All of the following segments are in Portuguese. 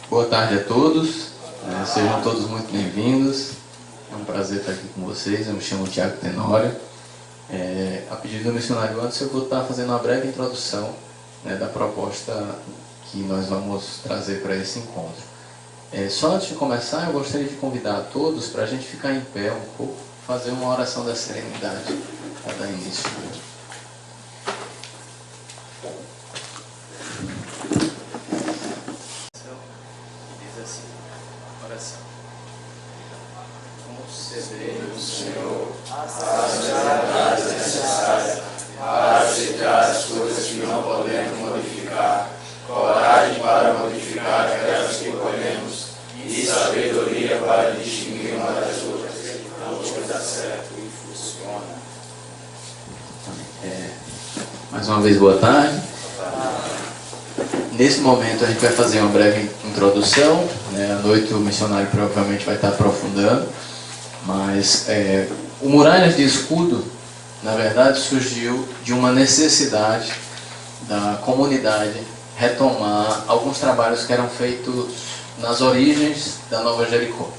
Boa tarde a todos, sejam todos muito bem-vindos. É um prazer estar aqui com vocês. Eu me chamo Tiago Tenório. A pedido do missionário Anderson, eu vou estar fazendo uma breve introdução da proposta que nós vamos trazer para esse encontro. Só antes de começar, eu gostaria de convidar a todos para a gente ficar em pé um pouco, fazer uma oração da serenidade para dar início. Concedei-nos, Senhor, as verdades necessárias para aceitar as coisas que não podemos modificar, coragem para modificar aquelas que podemos e sabedoria para distinguir uma das outras, a que dá certo e funciona. Mais uma vez, boa tarde. Nesse momento a gente vai fazer uma breve introdução, à noite o missionário provavelmente vai estar aprofundando, mas o Muralhas de Escudo, na verdade, surgiu de uma necessidade da comunidade retomar alguns trabalhos que eram feitos nas origens da Nova Jericó.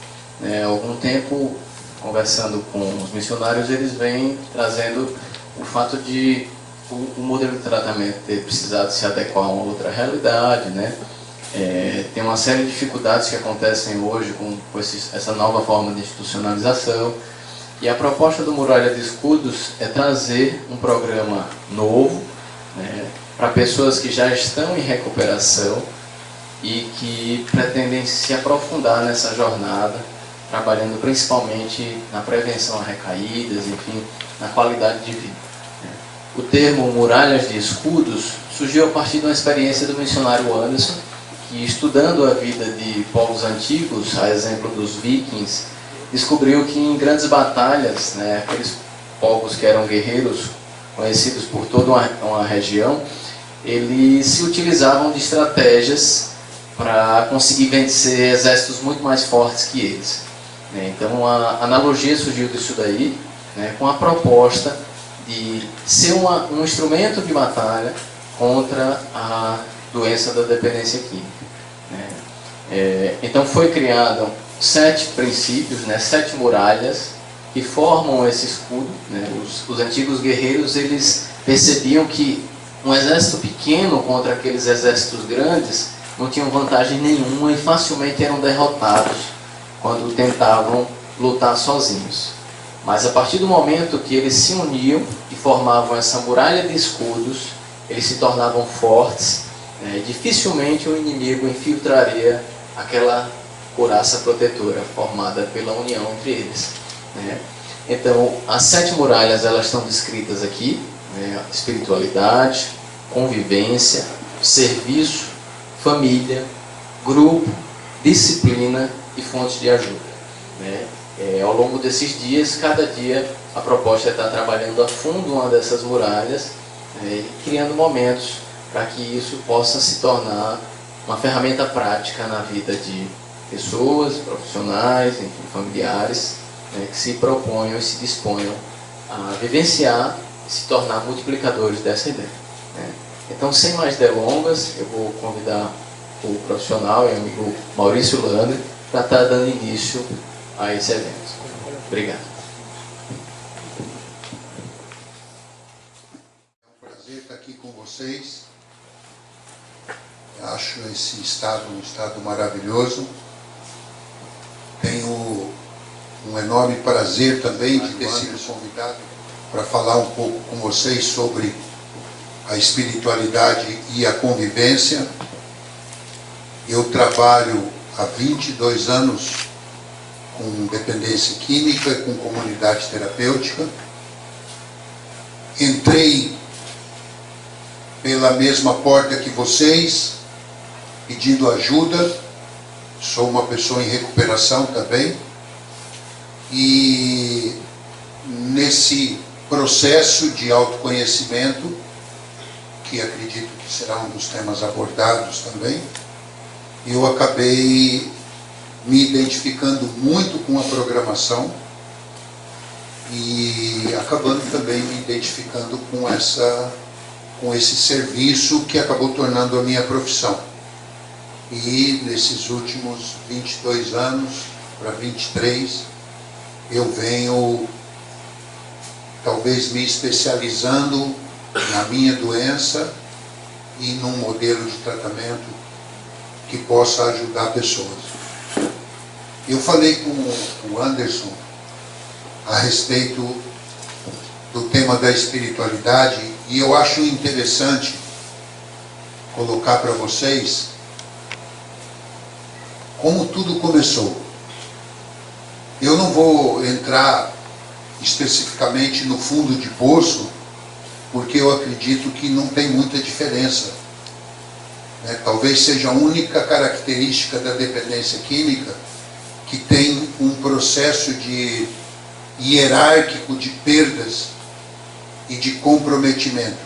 Há algum tempo, conversando com os missionários, eles vêm trazendo o fato de o modelo de tratamento ter precisado se adequar a uma outra realidade, tem uma série de dificuldades que acontecem hoje com essa nova forma de institucionalização. E a proposta do Muralha de Escudos é trazer um programa novo para pessoas que já estão em recuperação e que pretendem se aprofundar nessa jornada, trabalhando principalmente na prevenção a recaídas, enfim, na qualidade de vida. O termo Muralhas de Escudos surgiu a partir de uma experiência do missionário Anderson, que, estudando a vida de povos antigos, a exemplo dos vikings, descobriu que em grandes batalhas, aqueles povos que eram guerreiros conhecidos por toda uma região, eles se utilizavam de estratégias para conseguir vencer exércitos muito mais fortes que eles. Então a analogia surgiu disso daí, com a proposta de ser um instrumento de batalha contra a doença da dependência química. Então foi criado 7 princípios, 7 muralhas que formam esse escudo. Os antigos guerreiros, eles percebiam que um exército pequeno contra aqueles exércitos grandes não tinham vantagem nenhuma e facilmente eram derrotados quando tentavam lutar sozinhos. Mas a partir do momento que eles se uniam e formavam essa muralha de escudos, eles se tornavam fortes, dificilmente o inimigo infiltraria aquela couraça protetora formada pela união entre eles. Então, as 7 muralhas, elas estão descritas aqui: espiritualidade, convivência, serviço, família, grupo, disciplina e fontes de ajuda. Ao longo desses dias, cada dia a proposta é estar trabalhando a fundo uma dessas muralhas, e criando momentos para que isso possa se tornar uma ferramenta prática na vida de pessoas, profissionais, enfim, familiares, que se proponham e se disponham a vivenciar e se tornar multiplicadores dessa ideia. Então, sem mais delongas, eu vou convidar o profissional e amigo Maurício Landry para estar dando início a esse evento. Obrigado. É um prazer estar aqui com vocês. Eu acho esse estado um estado maravilhoso. Tenho um enorme prazer também de ter sido convidado para falar um pouco com vocês sobre a espiritualidade e a convivência. Eu trabalho há 22 anos com dependência química e com comunidade terapêutica. Entrei pela mesma porta que vocês, pedindo ajuda. Sou uma pessoa em recuperação também. E nesse processo de autoconhecimento, que acredito que será um dos temas abordados também, eu acabei me identificando muito com a programação e acabando também me identificando com esse serviço que acabou tornando a minha profissão. E nesses últimos 22 anos, para 23, eu venho talvez me especializando na minha doença e num modelo de tratamento que possa ajudar pessoas. Eu falei com o Anderson a respeito do tema da espiritualidade e eu acho interessante colocar para vocês como tudo começou. Eu não vou entrar especificamente no fundo de poço, porque eu acredito que não tem muita diferença, né? Talvez seja a única característica da dependência química que tem um processo de hierárquico de perdas e de comprometimento,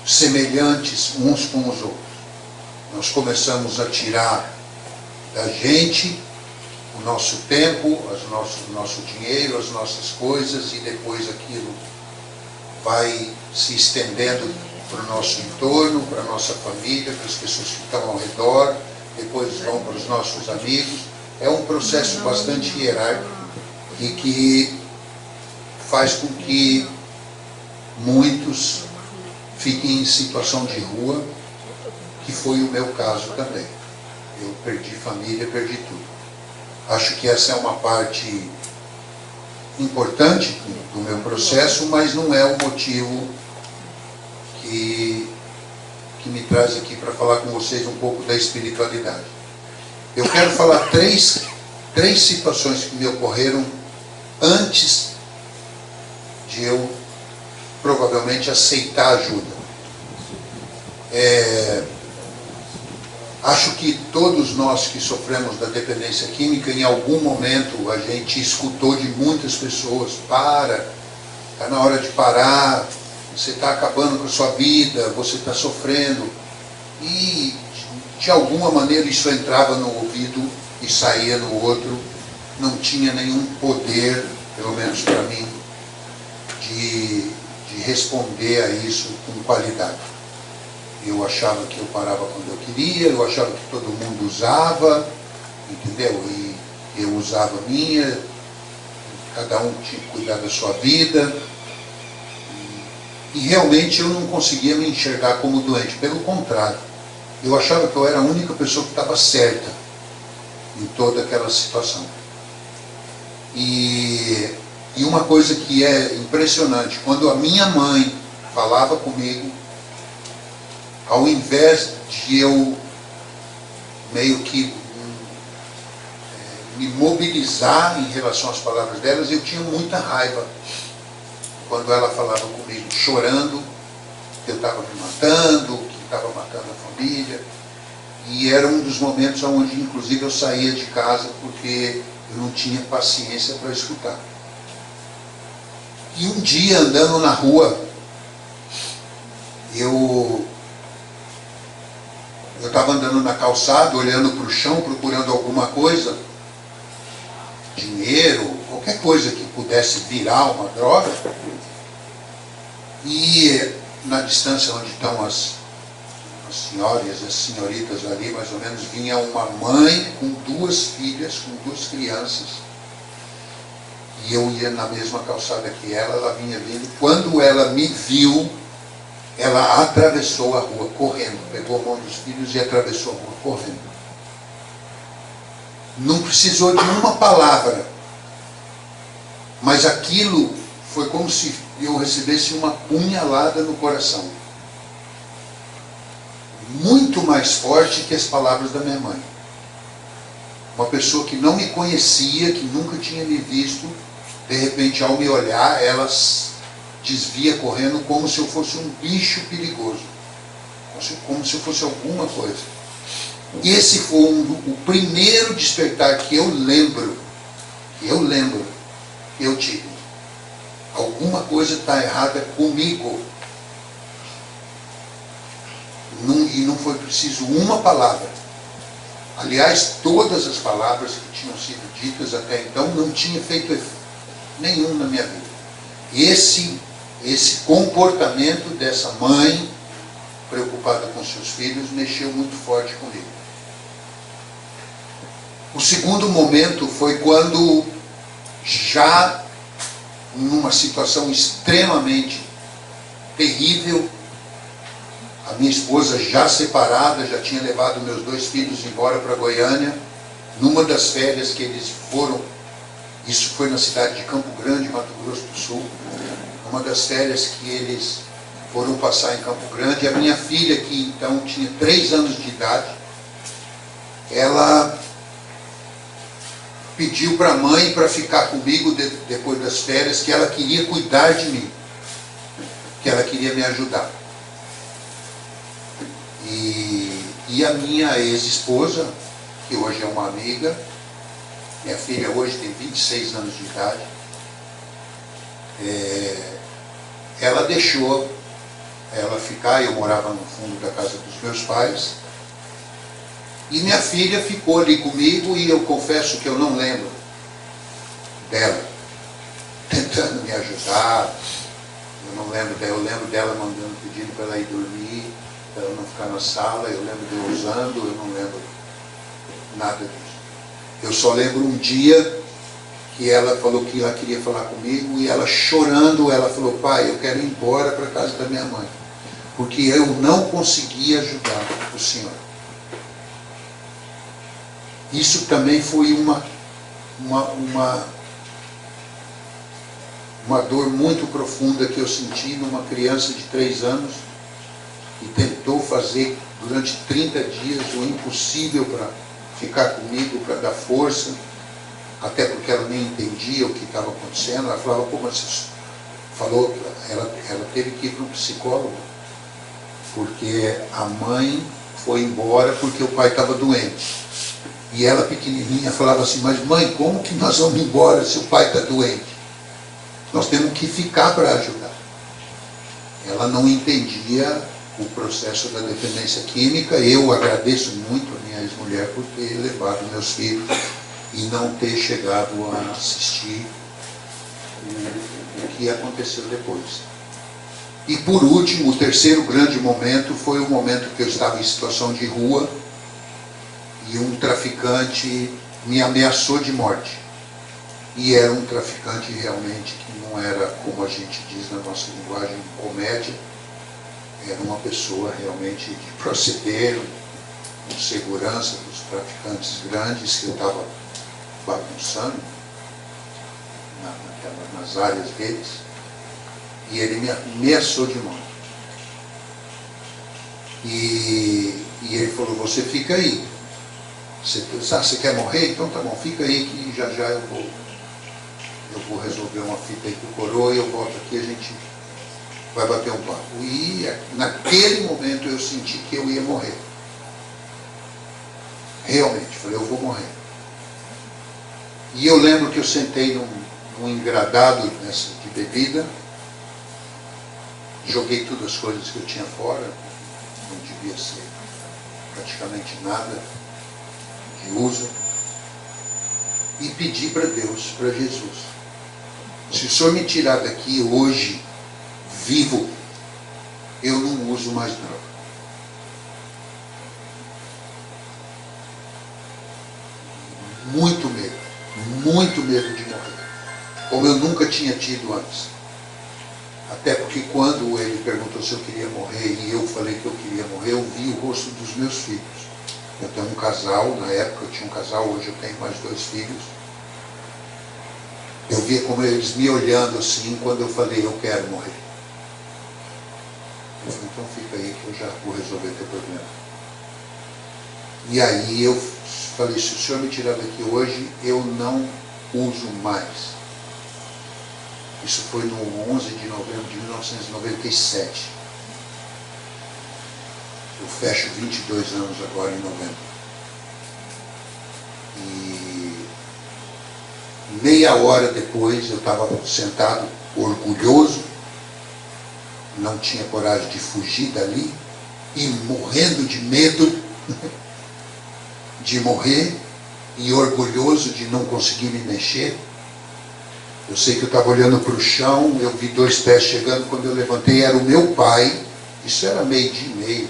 semelhantes uns com os outros. Nós começamos a tirar da gente o nosso tempo, o nosso dinheiro, as nossas coisas, e depois aquilo vai se estendendo para o nosso entorno, para a nossa família, para as pessoas que estão ao redor, depois vão para os nossos amigos. É um processo bastante hierárquico e que faz com que muitos fiquem em situação de rua, que foi o meu caso também. Eu perdi família, perdi tudo. Acho que essa é uma parte importante do meu processo, mas não é o motivo que me traz aqui para falar com vocês um pouco da espiritualidade. Eu quero falar três situações que me ocorreram antes de eu provavelmente aceitar ajuda. Acho que todos nós que sofremos da dependência química, em algum momento a gente escutou de muitas pessoas: está na hora de parar, você está acabando com a sua vida, você está sofrendo. E de alguma maneira isso entrava no ouvido e saía no outro, não tinha nenhum poder, pelo menos para mim, de responder a isso com qualidade. Eu achava que eu parava quando eu queria, eu achava que todo mundo usava, entendeu? E eu usava a minha, cada um tinha que cuidar da sua vida. E realmente eu não conseguia me enxergar como doente, pelo contrário. Eu achava que eu era a única pessoa que estava certa em toda aquela situação. E uma coisa que é impressionante, quando a minha mãe falava comigo, ao invés de eu meio que me mobilizar em relação às palavras delas, eu tinha muita raiva quando ela falava comigo, chorando, que eu estava me matando, que estava matando a família. E era um dos momentos onde, inclusive, eu saía de casa porque eu não tinha paciência para escutar. E um dia, andando na rua, eu estava andando na calçada, olhando para o chão, procurando alguma coisa, dinheiro, qualquer coisa que pudesse virar uma droga. E na distância onde estão as senhoras, as senhoritas ali, mais ou menos, vinha uma mãe com duas filhas, com duas crianças. E eu ia na mesma calçada que ela vinha vindo. Quando ela me viu, ela atravessou a rua correndo, pegou a mão dos filhos e atravessou a rua correndo. Não precisou de uma palavra, mas aquilo foi como se eu recebesse uma punhalada no coração. Muito mais forte que as palavras da minha mãe. Uma pessoa que não me conhecia, que nunca tinha me visto, de repente, ao me olhar, ela desvia correndo como se eu fosse um bicho perigoso, como se eu fosse alguma coisa. E esse foi o primeiro despertar que eu lembro que eu tive. Alguma coisa está errada comigo. E não foi preciso uma palavra. Aliás, todas as palavras que tinham sido ditas até então não tinham feito efeito nenhum na minha vida. Esse comportamento dessa mãe preocupada com seus filhos mexeu muito forte comigo. O segundo momento foi quando, já numa situação extremamente terrível, a minha esposa já separada, já tinha levado meus 2 filhos embora para Goiânia, numa das férias que eles foram, isso foi na cidade de Campo Grande, Mato Grosso do Sul, uma das férias que eles foram passar em Campo Grande. A minha filha, que então tinha 3 anos de idade, ela pediu para a mãe para ficar comigo depois das férias, que ela queria cuidar de mim, que ela queria me ajudar. E a minha ex-esposa, que hoje é uma amiga, minha filha hoje tem 26 anos de idade, ela deixou ela ficar. Eu morava no fundo da casa dos meus pais, e minha filha ficou ali comigo, e eu confesso que eu não lembro dela tentando me ajudar. Eu não lembro dela. Eu lembro dela mandando, pedindo para ela ir dormir, para ela não ficar na sala. Eu lembro de eu usando, eu não lembro nada disso. Eu só lembro um dia que ela falou que ela queria falar comigo, e ela chorando, ela falou: pai, eu quero ir embora para a casa da minha mãe, porque eu não conseguia ajudar o senhor. Isso também foi uma dor muito profunda que eu senti numa criança de 3 anos, e tentou fazer durante 30 dias o impossível para ficar comigo, para dar força, até porque ela nem entendia o que estava acontecendo. Ela falava: pô, mas você falou, ela teve que ir para um psicólogo, porque a mãe foi embora porque o pai estava doente. E ela, pequenininha, falava assim: mas mãe, como que nós vamos embora se o pai está doente? Nós temos que ficar para ajudar. Ela não entendia o processo da dependência química. Eu agradeço muito a minha ex-mulher por ter levado meus filhos e não ter chegado a assistir o que aconteceu depois. E por último, o terceiro grande momento foi o momento que eu estava em situação de rua, e um traficante me ameaçou de morte. E era um traficante realmente que não era, como a gente diz na nossa linguagem, comédia. Era uma pessoa realmente de proceder, com segurança dos traficantes grandes, que eu estava bagunçando nas áreas deles. E ele me ameaçou de morte. E ele falou: você fica aí. Você quer morrer? Então tá bom, fica aí que já já eu vou resolver uma fita aí com o coroa, e eu volto aqui, a gente vai bater um papo. E naquele momento eu senti que eu ia morrer. Realmente, falei: eu vou morrer. E eu lembro que eu sentei num engradado de bebida, joguei todas as coisas que eu tinha fora, não devia ser praticamente nada de uso, e pedi para Deus, para Jesus: se o Senhor me tirar daqui hoje vivo, eu não uso mais droga. Muito medo de morrer, como eu nunca tinha tido antes. Até porque quando ele perguntou se eu queria morrer, e eu falei que eu queria morrer, eu vi o rosto dos meus filhos. Eu tenho um casal, na época eu tinha um casal, hoje eu tenho mais 2 filhos. Eu via como eles me olhando assim quando eu falei: eu quero morrer. Eu falei: então fica aí que eu já vou resolver teu problema. E aí eu falei: se o Senhor me tirar daqui hoje, eu não uso mais. Isso foi no 11 de novembro de 1997. Eu fecho 22 anos agora em novembro. E meia hora depois eu estava sentado, orgulhoso, não tinha coragem de fugir dali, e morrendo de medo de morrer, e orgulhoso de não conseguir me mexer. Eu sei que eu estava olhando para o chão, eu vi 2 pés chegando. Quando eu levantei, era o meu pai. Isso era 12:30.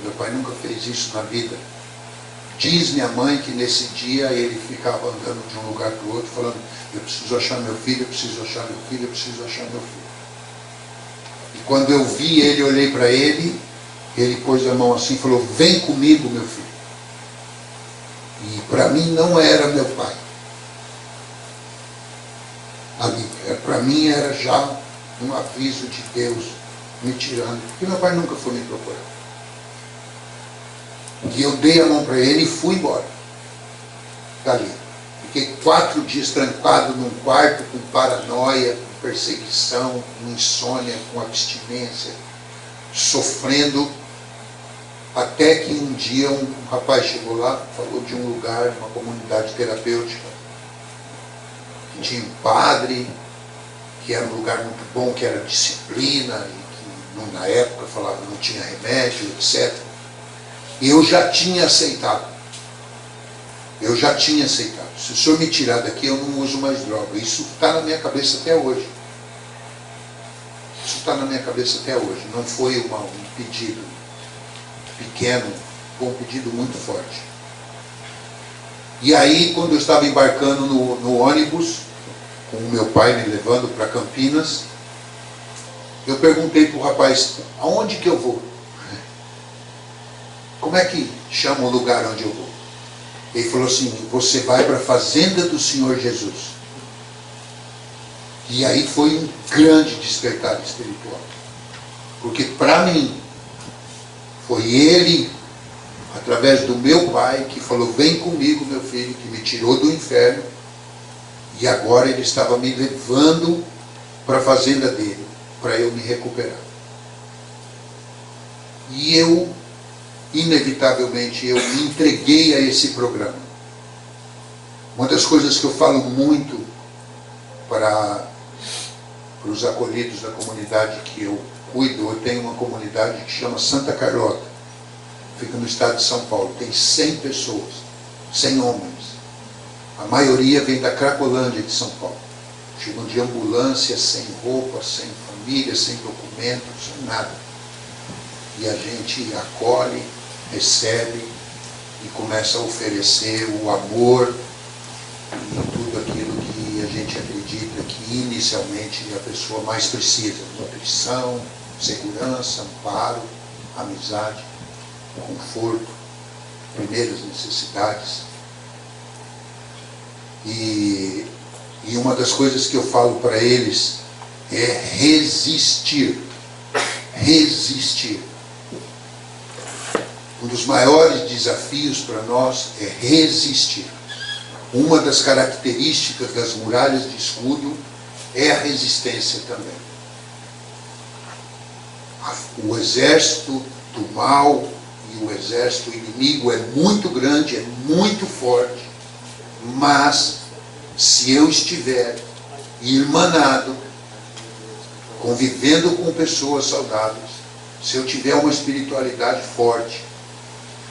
Meu pai nunca fez isso na vida. Diz minha mãe que nesse dia ele ficava andando de um lugar para o outro, falando, eu preciso achar meu filho, eu preciso achar meu filho, eu preciso achar meu filho. E quando eu vi ele, olhei para ele, ele pôs a mão assim e falou, vem comigo, meu filho. E para mim não era meu pai. Ali, para mim era já um aviso de Deus me tirando, porque meu pai nunca foi me procurar. E eu dei a mão para ele e fui embora dali. Fiquei 4 dias trancado num quarto com paranoia, com perseguição, com insônia, com abstinência, sofrendo, até que um dia um rapaz chegou lá, falou de um lugar, uma comunidade terapêutica, que tinha um padre, que era um lugar muito bom, que era disciplina, e que na época falava não tinha remédio, etc. E eu já tinha aceitado. Eu já tinha aceitado. Se o senhor me tirar daqui, eu não uso mais droga. Isso está na minha cabeça até hoje. Isso está na minha cabeça até hoje. Não foi um pedido pequeno, foi um pedido muito forte. E aí, quando eu estava embarcando no ônibus, com o meu pai me levando para Campinas, eu perguntei para o rapaz, aonde que eu vou? Como é que chama o lugar onde eu vou? Ele falou assim, você vai para a fazenda do Senhor Jesus. E aí foi um grande despertar espiritual. Porque para mim, foi ele, através do meu pai, que falou, vem comigo, meu filho, que me tirou do inferno. E agora ele estava me levando para a fazenda dele, para eu me recuperar. E eu, inevitavelmente, eu me entreguei a esse programa. Uma das coisas que eu falo muito para os acolhidos da comunidade que eu cuido, eu tenho uma comunidade que chama Santa Carlota, fica no estado de São Paulo, tem 100 pessoas, 100 homens. A maioria vem da Cracolândia de São Paulo. Chegam de ambulância, sem roupa, sem família, sem documento, sem nada. E a gente acolhe, recebe e começa a oferecer o amor e tudo aquilo que a gente acredita que inicialmente a pessoa mais precisa. Nutrição, segurança, amparo, amizade, conforto, primeiras necessidades. E uma das coisas que eu falo para eles é resistir. Resistir. Um dos maiores desafios para nós é resistir. Uma das características das muralhas de escudo é a resistência também. O exército do mal e o exército inimigo é muito grande, é muito forte, mas se eu estiver irmanado, convivendo com pessoas saudáveis, se eu tiver uma espiritualidade forte,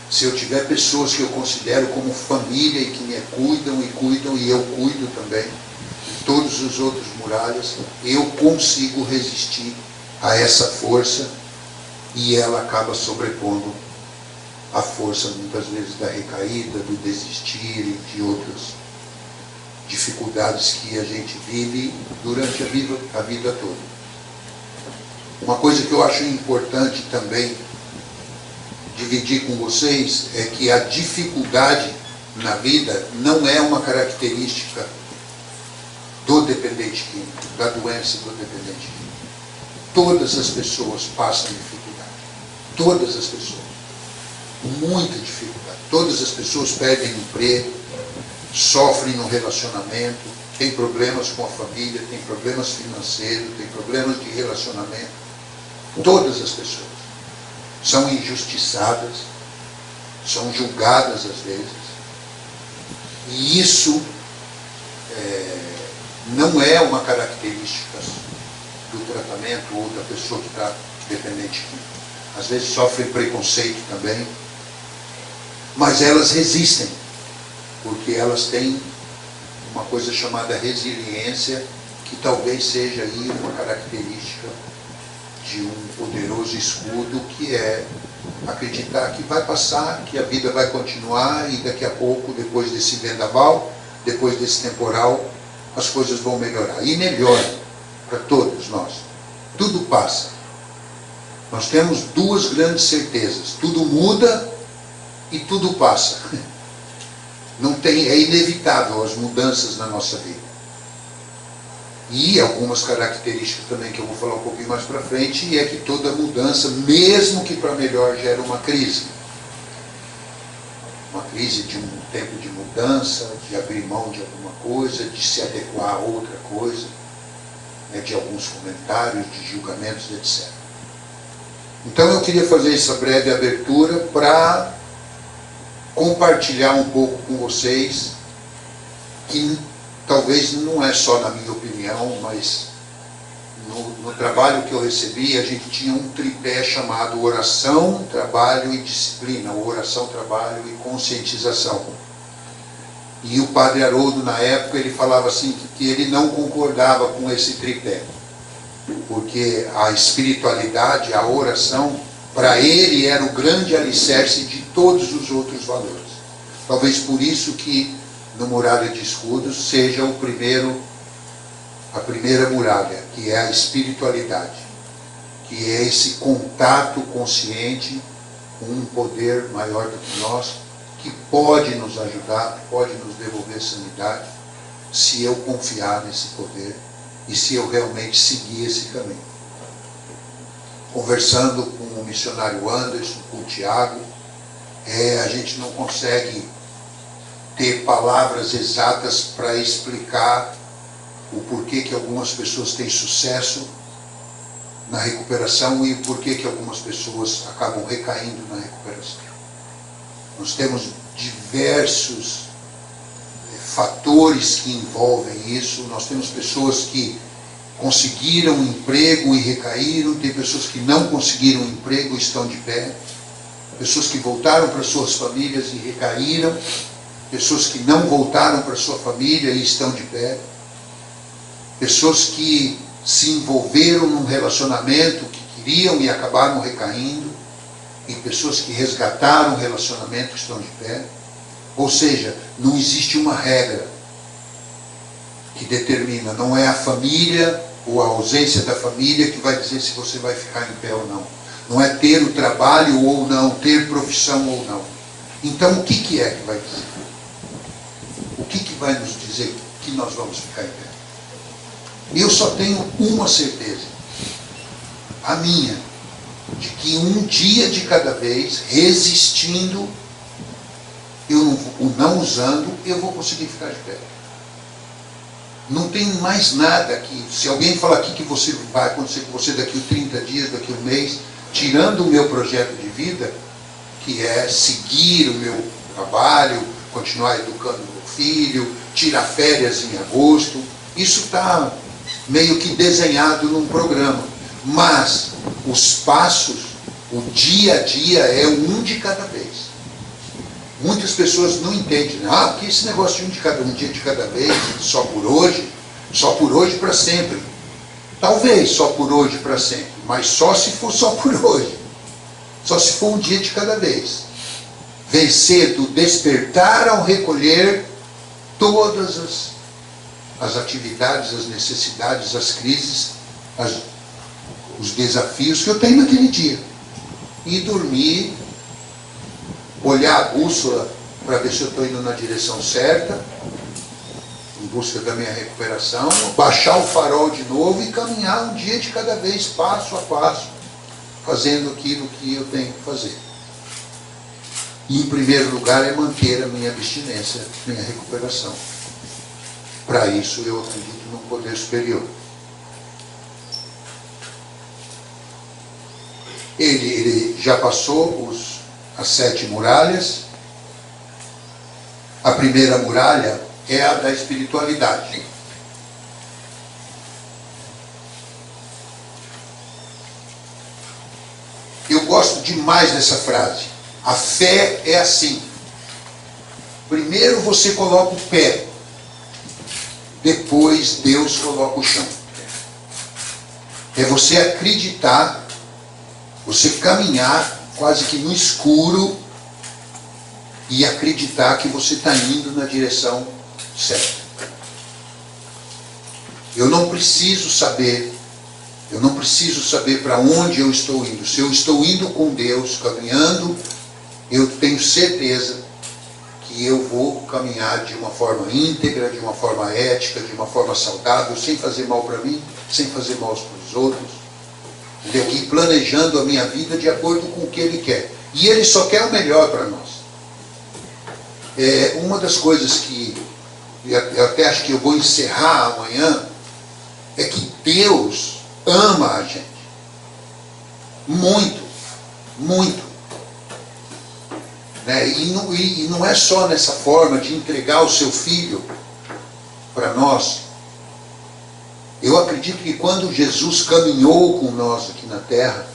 se eu tiver pessoas que eu considero como família e que me cuidam e eu cuido também, e todos os outros muralhas, eu consigo resistir a essa força e ela acaba sobrepondo a força muitas vezes da recaída, do desistir e de outras dificuldades que a gente vive durante a vida toda. Uma coisa que eu acho importante também dividir com vocês é que a dificuldade na vida não é uma característica do dependente químico, da doença do dependente químico. Todas as pessoas passam dificuldade. Todas as pessoas. Muita dificuldade. Todas as pessoas perdem emprego, sofrem no relacionamento, têm problemas com a família, têm problemas financeiros, têm problemas de relacionamento. Todas as pessoas são injustiçadas, são julgadas às vezes. E isso não é uma característica do tratamento ou da pessoa que está dependente. Às vezes sofrem preconceito também, mas elas resistem, porque elas têm uma coisa chamada resiliência, que talvez seja aí uma característica de um poderoso escudo, que é acreditar que vai passar, que a vida vai continuar e daqui a pouco, depois desse vendaval, depois desse temporal, as coisas vão melhorar. E melhoram para todos nós. Tudo passa. Nós temos duas grandes certezas. Tudo muda e tudo passa. Não tem, é inevitável as mudanças na nossa vida. E algumas características também que eu vou falar um pouquinho mais para frente, é que toda mudança, mesmo que para melhor, gera uma crise. Uma crise de um tempo de mudança, de abrir mão de alguma coisa, de se adequar a outra coisa, né, de alguns comentários, de julgamentos, etc. Então eu queria fazer essa breve abertura para compartilhar um pouco com vocês que talvez não é só na minha opinião, mas no trabalho que eu recebi, a gente tinha um tripé chamado oração, trabalho e disciplina, oração, trabalho e conscientização. E o padre Haroldo, na época, ele falava assim que ele não concordava com esse tripé, porque a espiritualidade, a oração, para ele era o grande alicerce de todos os outros valores. Talvez por isso que no Muralha de Escudos seja a primeira muralha, que é a espiritualidade, que é esse contato consciente com um poder maior do que nós, que pode nos ajudar, pode nos devolver sanidade, se eu confiar nesse poder e se eu realmente seguir esse caminho. Conversando com o missionário Anderson, com o Tiago, a gente não consegue ter palavras exatas para explicar o porquê que algumas pessoas têm sucesso na recuperação e o porquê que algumas pessoas acabam recaindo na recuperação. Nós temos diversos fatores que envolvem isso. Nós temos pessoas que conseguiram emprego e recaíram, tem pessoas que não conseguiram emprego e estão de pé, pessoas que voltaram para suas famílias e recaíram, pessoas que não voltaram para sua família e estão de pé, pessoas que se envolveram num relacionamento que queriam e acabaram recaindo, e pessoas que resgataram o relacionamento e estão de pé. Ou seja, não existe uma regra que determina, não é a família ou a ausência da família que vai dizer se você vai ficar em pé ou não. Não é ter o trabalho ou não, ter profissão ou não. Então o que é que vai dizer? O que vai nos dizer que nós vamos ficar em pé? Eu só tenho uma certeza, a minha, de que um dia de cada vez, resistindo, o não usando, eu vou conseguir ficar de pé. Não tem mais nada aqui. Se alguém falar aqui que vai acontecer com você daqui a 30 dias, daqui a um mês, tirando o meu projeto de vida, que é seguir o meu trabalho, continuar educando meu filho, tirar férias em agosto, isso está meio que desenhado num programa. Mas os passos, o dia a dia é um de cada vez. Muitas pessoas não entendem, né? Porque esse negócio de um dia de cada vez, só por hoje para sempre. Talvez só por hoje para sempre, mas só se for só por hoje. Só se for um dia de cada vez. Vencer do despertar ao recolher todas as atividades, as necessidades, as crises, os desafios que eu tenho naquele dia. E dormir, olhar a bússola para ver se eu estou indo na direção certa, em busca da minha recuperação, baixar o farol de novo e caminhar um dia de cada vez, passo a passo, fazendo aquilo que eu tenho que fazer. E, em primeiro lugar, é manter a minha abstinência, minha recuperação. Para isso, eu acredito num poder superior. Ele já passou as 7 muralhas. A primeira muralha é a da espiritualidade. Eu gosto demais dessa frase. A fé é assim. Primeiro você coloca o pé, depois Deus coloca o chão. É você acreditar, você caminhar, quase que no escuro e acreditar que você está indo na direção certa. Eu não preciso saber para onde eu estou indo. Se eu estou indo com Deus, caminhando, eu tenho certeza que eu vou caminhar de uma forma íntegra, de uma forma ética, de uma forma saudável, sem fazer mal para mim, sem fazer mal para os outros. Entendeu? E planejando a minha vida de acordo com o que Ele quer. E Ele só quer o melhor para nós. Uma das coisas que eu até acho que eu vou encerrar amanhã é que Deus ama a gente. Muito, muito. Né? E não é só nessa forma de entregar o seu filho para nós. Eu acredito que quando Jesus caminhou com nós aqui na terra,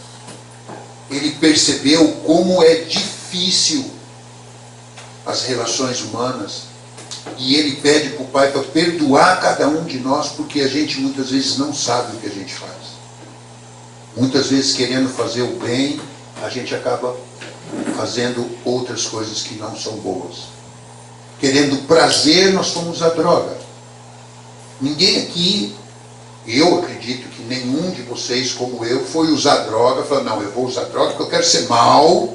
Ele percebeu como é difícil as relações humanas. E Ele pede para o Pai para perdoar cada um de nós, porque a gente muitas vezes não sabe o que a gente faz. Muitas vezes, querendo fazer o bem, a gente acaba fazendo outras coisas que não são boas. Querendo prazer, nós fomos à droga. Ninguém aqui, eu acredito que nenhum de vocês, como eu, foi usar droga, falou, não, eu vou usar droga porque eu quero ser mal,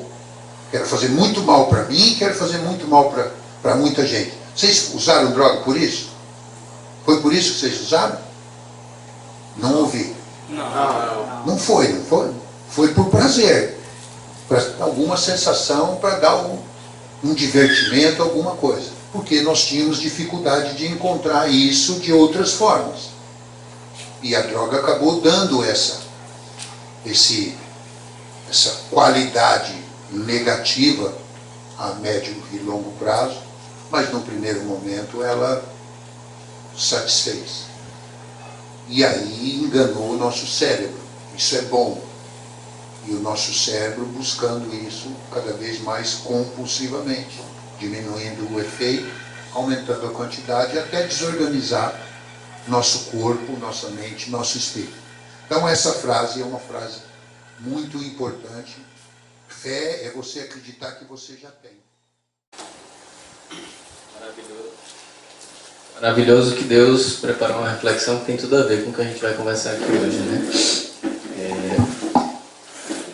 quero fazer muito mal para mim, quero fazer muito mal para muita gente. Vocês usaram droga por isso? Foi por isso que vocês usaram? Não ouvi. Não foi. Foi por prazer. Para alguma sensação, para dar um divertimento, alguma coisa. Porque nós tínhamos dificuldade de encontrar isso de outras formas. E a droga acabou dando essa qualidade negativa a médio e longo prazo, mas no primeiro momento ela satisfez. E aí enganou o nosso cérebro. Isso é bom. E o nosso cérebro buscando isso cada vez mais compulsivamente, diminuindo o efeito, aumentando a quantidade, até desorganizar nosso corpo, nossa mente, nosso espírito. Então essa frase é uma frase muito importante. Fé é você acreditar que você já tem. Maravilhoso que Deus preparou uma reflexão que tem tudo a ver com o que a gente vai conversar aqui hoje, né?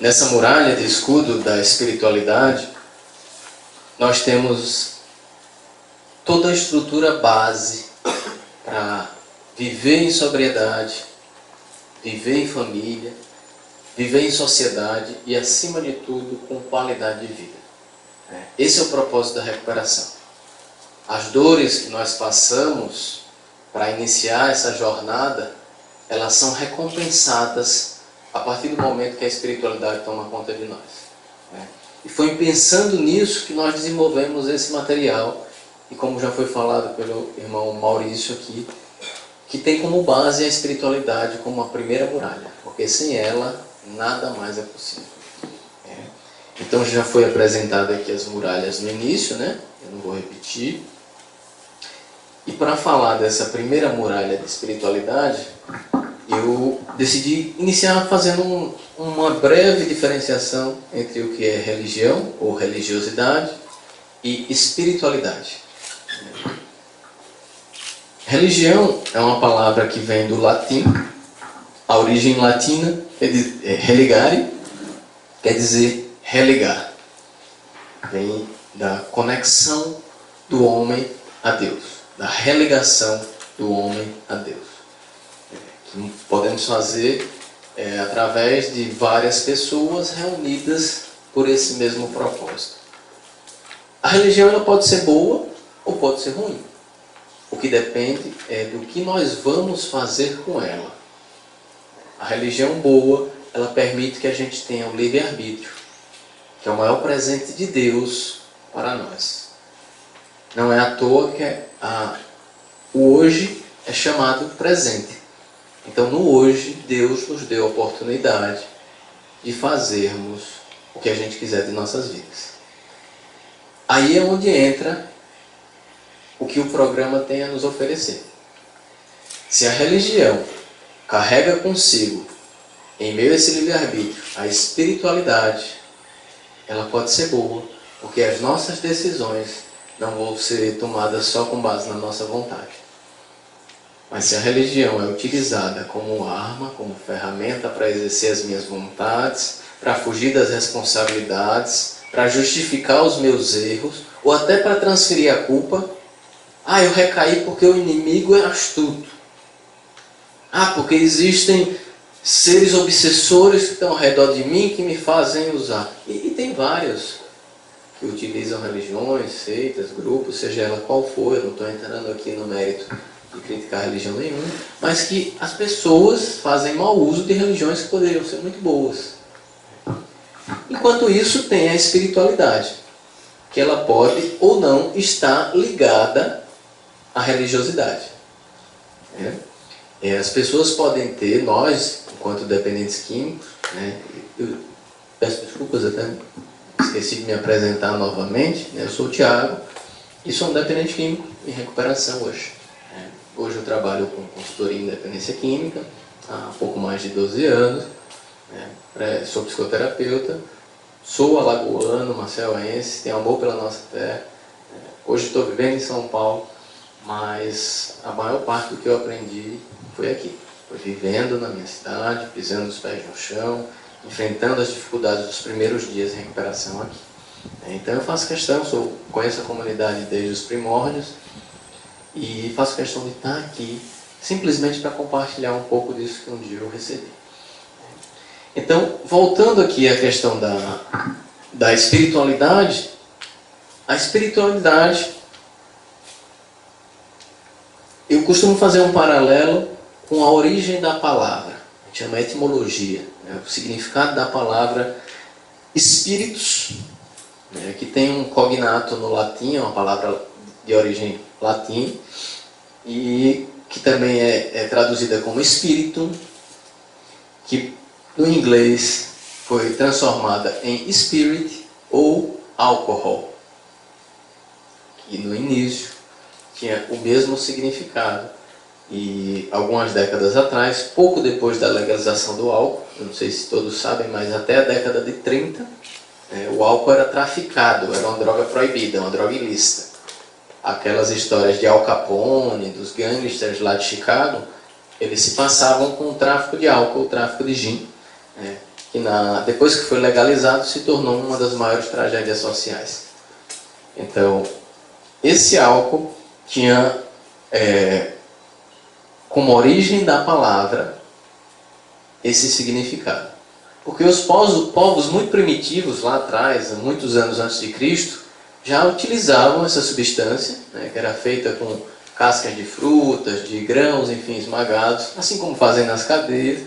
Nessa muralha de escudo da espiritualidade, nós temos toda a estrutura base para viver em sobriedade, viver em família, viver em sociedade e, acima de tudo, com qualidade de vida. Esse é o propósito da recuperação. As dores que nós passamos para iniciar essa jornada, elas são recompensadas a partir do momento que a espiritualidade toma conta de nós. E foi pensando nisso que nós desenvolvemos esse material, e como já foi falado pelo irmão Maurício aqui, que tem como base a espiritualidade como a primeira muralha, porque sem ela nada mais é possível. Então já foi apresentado aqui as muralhas no início, né? Eu não vou repetir. E para falar dessa primeira muralha de espiritualidade, eu decidi iniciar fazendo uma breve diferenciação entre o que é religião ou religiosidade e espiritualidade. Religião é uma palavra que vem do latim, a origem latina é religare, quer dizer religar. Vem da conexão do homem a Deus, da religação do homem a Deus. Que podemos fazer através de várias pessoas reunidas por esse mesmo propósito. A religião ela pode ser boa ou pode ser ruim. O que depende é do que nós vamos fazer com ela. A religião boa, ela permite que a gente tenha o livre-arbítrio, que é o maior presente de Deus para nós. Não é à toa que o hoje é chamado presente. Então, no hoje, Deus nos deu a oportunidade de fazermos o que a gente quiser de nossas vidas. Aí é onde entra o que o programa tem a nos oferecer. Se a religião carrega consigo, em meio a esse livre-arbítrio, a espiritualidade, ela pode ser boa, porque as nossas decisões não vão ser tomadas só com base na nossa vontade. Mas se a religião é utilizada como arma, como ferramenta para exercer as minhas vontades, para fugir das responsabilidades, para justificar os meus erros, ou até para transferir a culpa, eu recaí porque o inimigo é astuto. Porque existem seres obsessores que estão ao redor de mim que me fazem usar. E tem vários que utilizam religiões, seitas, grupos, seja ela qual for, eu não estou entrando aqui no mérito de criticar religião nenhuma, mas que as pessoas fazem mau uso de religiões que poderiam ser muito boas. Enquanto isso, tem a espiritualidade, que ela pode ou não estar ligada à religiosidade. As pessoas podem ter, nós, enquanto dependentes químicos, eu peço desculpas até, esqueci de me apresentar novamente, eu sou o Tiago e sou um dependente químico em recuperação hoje. Hoje eu trabalho com consultoria em dependência química há pouco mais de 12 anos, sou psicoterapeuta, sou alagoano, marcelense, tenho amor pela nossa terra. Hoje estou vivendo em São Paulo, mas a maior parte do que eu aprendi foi aqui. Foi vivendo na minha cidade, pisando os pés no chão, enfrentando as dificuldades dos primeiros dias de recuperação aqui. Então eu faço questão, conheço a comunidade desde os primórdios e faço questão de estar aqui simplesmente para compartilhar um pouco disso que um dia eu recebi. Então, voltando aqui à questão da espiritualidade, a espiritualidade, eu costumo fazer um paralelo com a origem da palavra, a gente chama etimologia, o significado da palavra espíritus, que tem um cognato no latim, é uma palavra de origem latim, e que também é traduzida como espírito, que no inglês foi transformada em spirit ou alcohol, que no início tinha o mesmo significado. E algumas décadas atrás, pouco depois da legalização do álcool, eu não sei se todos sabem, mas até a década de 30, o álcool era traficado, era uma droga proibida, uma droga ilícita. Aquelas histórias de Al Capone, dos gangsters lá de Chicago, eles se passavam com o tráfico de álcool, o tráfico de gin, que depois que foi legalizado se tornou uma das maiores tragédias sociais. Então, esse álcool tinha como origem da palavra esse significado. Porque os povos muito primitivos lá atrás, muitos anos antes de Cristo, já utilizavam essa substância, que era feita com cascas de frutas, de grãos, enfim, esmagados, assim como fazem nas cadeias,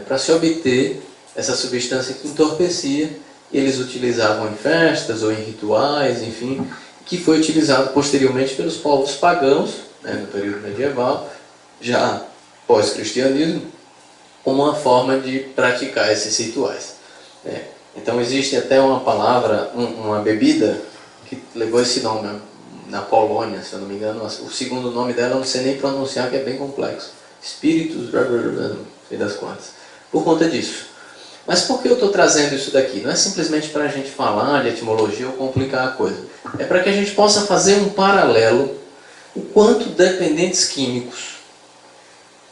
para se obter essa substância que entorpecia, e eles utilizavam em festas ou em rituais, enfim, que foi utilizado posteriormente pelos povos pagãos, no período medieval, já pós-cristianismo, como uma forma de praticar esses rituais. Então existe até uma palavra, uma bebida, que levou esse nome na Polônia, se eu não me engano. O segundo nome dela eu não sei nem pronunciar, que é bem complexo. Espíritos, não sei das quantas. Por conta disso. Mas por que eu estou trazendo isso daqui? Não é simplesmente para a gente falar de etimologia ou complicar a coisa. É para que a gente possa fazer um paralelo o quanto dependentes químicos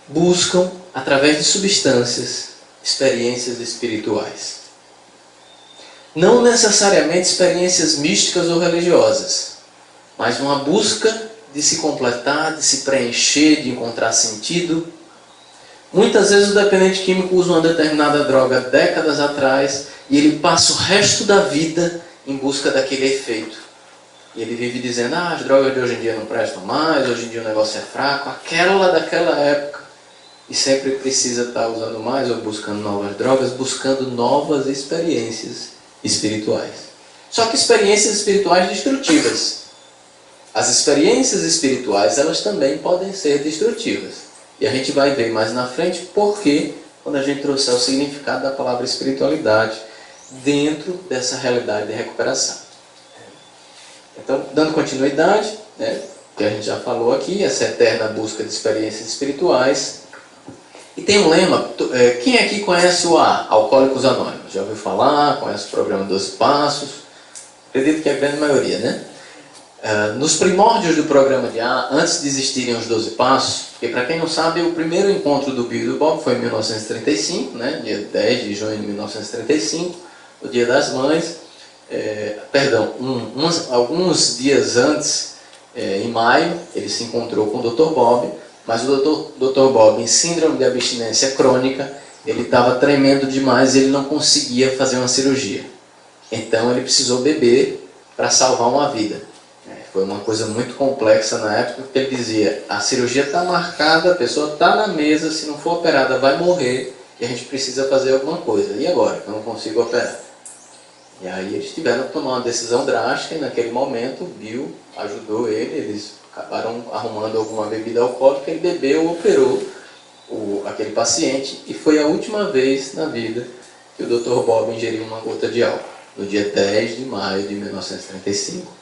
buscam, através de substâncias, experiências espirituais. Não necessariamente experiências místicas ou religiosas, mas uma busca de se completar, de se preencher, de encontrar sentido. Muitas vezes o dependente químico usa uma determinada droga décadas atrás e ele passa o resto da vida em busca daquele efeito. E ele vive dizendo, as drogas de hoje em dia não prestam mais, hoje em dia o negócio é fraco, aquela daquela época. E sempre precisa estar usando mais ou buscando novas drogas, buscando novas experiências espirituais. Só que experiências espirituais destrutivas. As experiências espirituais, elas também podem ser destrutivas. E a gente vai ver mais na frente porque, quando a gente trouxer o significado da palavra espiritualidade dentro dessa realidade de recuperação. Então, dando continuidade, que a gente já falou aqui, essa eterna busca de experiências espirituais. E tem um lema, quem aqui conhece o AA, Alcoólicos Anônimos? já ouviu falar, conhece o programa 12 Passos. Acredito que a grande maioria, né? Nos primórdios do programa de A, antes de existirem os 12 Passos, porque para quem não sabe, o primeiro encontro do Bill e do Bob foi em 1935, né? Dia 10 de junho de 1935, o Dia das Mães. Alguns dias antes, em maio, ele se encontrou com o Dr. Bob, mas o Dr. Bob, em síndrome de abstinência crônica, ele estava tremendo demais e ele não conseguia fazer uma cirurgia. Então ele precisou beber para salvar uma vida. Foi uma coisa muito complexa na época, porque ele dizia, a cirurgia está marcada, a pessoa está na mesa, se não for operada vai morrer, e a gente precisa fazer alguma coisa. E agora, que eu não consigo operar? E aí eles tiveram que tomar uma decisão drástica, e naquele momento o Bill ajudou ele, eles acabaram arrumando alguma bebida alcoólica, ele bebeu, operou aquele paciente, e foi a última vez na vida que o Dr. Bob ingeriu uma gota de álcool, no dia 10 de maio de 1935.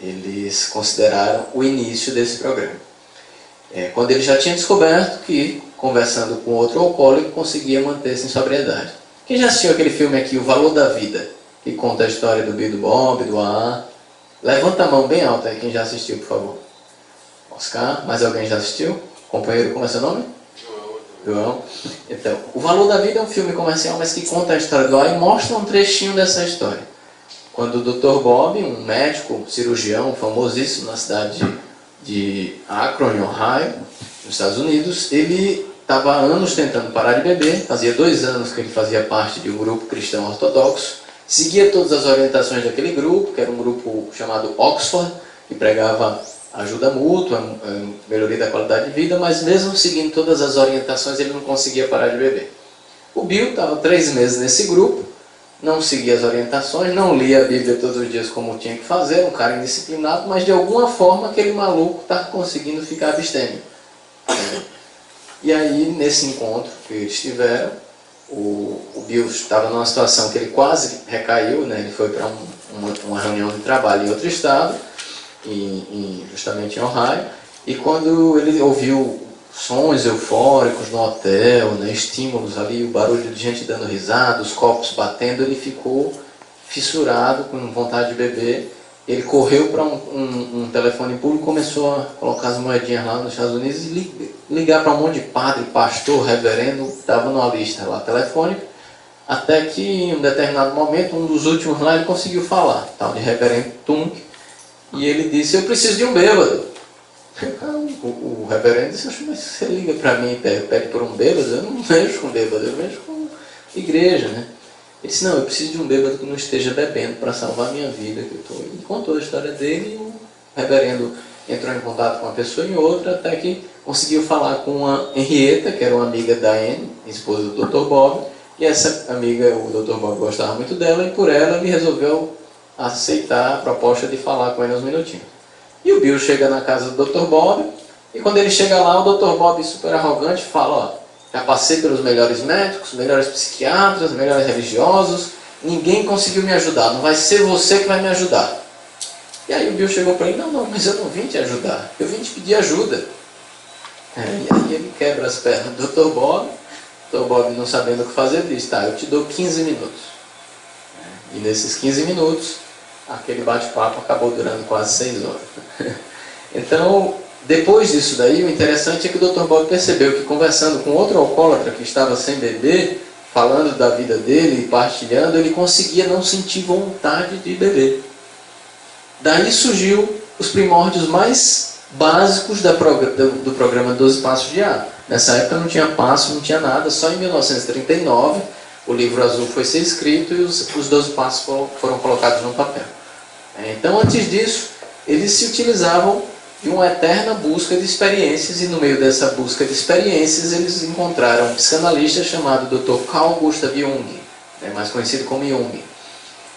Eles consideraram o início desse programa. Quando ele já tinha descoberto que, conversando com outro alcoólico, conseguia manter-se em sobriedade. Quem já assistiu aquele filme aqui, O Valor da Vida, que conta a história do Bill, do Bob, do AA? Levanta a mão bem alta aí, quem já assistiu, por favor. Oscar, mais alguém já assistiu? Companheiro, como é seu nome? João. Então, O Valor da Vida é um filme comercial, mas que conta a história do AA e mostra um trechinho dessa história. Quando o Dr. Bob, um médico, cirurgião famosíssimo na cidade de Akron, Ohio, nos Estados Unidos, ele estava há anos tentando parar de beber, fazia 2 anos que ele fazia parte de um grupo cristão ortodoxo, seguia todas as orientações daquele grupo, que era um grupo chamado Oxford, que pregava ajuda mútua, melhoria da qualidade de vida, mas mesmo seguindo todas as orientações, ele não conseguia parar de beber. O Bill estava 3 meses nesse grupo, não seguia as orientações, não lia a Bíblia todos os dias como tinha que fazer, um cara indisciplinado, mas de alguma forma aquele maluco estava conseguindo ficar abstêmio. E aí, nesse encontro que eles tiveram, o Bill estava numa situação que ele quase recaiu, né? Ele foi para uma reunião de trabalho em outro estado, justamente em Ohio, e quando ele ouviu sons eufóricos no hotel, né, estímulos ali, o barulho de gente dando risada, os copos batendo, ele ficou fissurado, com vontade de beber. Ele correu para um telefone público, começou a colocar as moedinhas lá nos Estados Unidos e ligar para um monte de padre, pastor, reverendo, estava numa lista lá telefônica, até que em um determinado momento, um dos últimos lá, ele conseguiu falar, tal de reverendo Tunk, e ele disse, eu preciso de um bêbado. O reverendo disse, mas você liga para mim e pede por um bêbado? Eu não mexo com bêbado, eu mexo com igreja, né? Ele disse, não, eu preciso de um bêbado que não esteja bebendo para salvar a minha vida. Ele contou a história dele e o reverendo entrou em contato com uma pessoa e outra, até que conseguiu falar com a Henrietta, que era uma amiga da Anne, esposa do Dr. Bob, e essa amiga, o Dr. Bob gostava muito dela, e por ela ele resolveu aceitar a proposta de falar com ele uns minutinhos. E o Bill chega na casa do Dr. Bob, e quando ele chega lá, o Dr. Bob, super arrogante, fala, ó, já passei pelos melhores médicos, melhores psiquiatras, melhores religiosos, ninguém conseguiu me ajudar, não vai ser você que vai me ajudar. E aí o Bill chegou para ele, não, mas eu não vim te ajudar, eu vim te pedir ajuda. E aí ele quebra as pernas do Dr. Bob, o Dr. Bob não sabendo o que fazer, diz, tá, eu te dou 15 minutos. E nesses 15 minutos, aquele bate-papo acabou durando quase 6 horas. Então, depois disso daí, o interessante é que o Dr. Bob percebeu que conversando com outro alcoólatra que estava sem beber, falando da vida dele e partilhando, ele conseguia não sentir vontade de beber. Daí surgiu os primórdios mais básicos do programa 12 Passos de A. Nessa época não tinha passo, não tinha nada, só em 1939 o livro azul foi ser escrito e os 12 passos foram colocados no papel. Então, antes disso, eles se utilizavam de uma eterna busca de experiências, e no meio dessa busca de experiências, eles encontraram um psicanalista chamado Dr. Carl Gustav Jung, mais conhecido como Jung.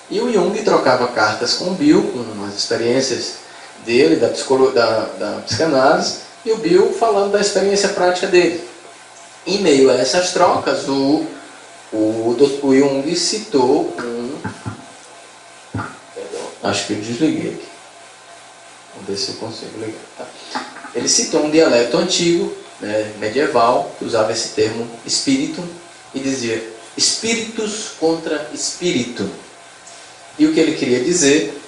E o Jung trocava cartas com o Bill, com as experiências dele, da psicanálise, e o Bill falando da experiência prática dele. Em meio a essas trocas, o Jung citou acho que eu desliguei aqui. Vamos ver se eu consigo ligar. Tá. Ele citou um dialeto antigo, medieval, que usava esse termo espírito, e dizia, espíritos contra espírito. E o que ele queria dizer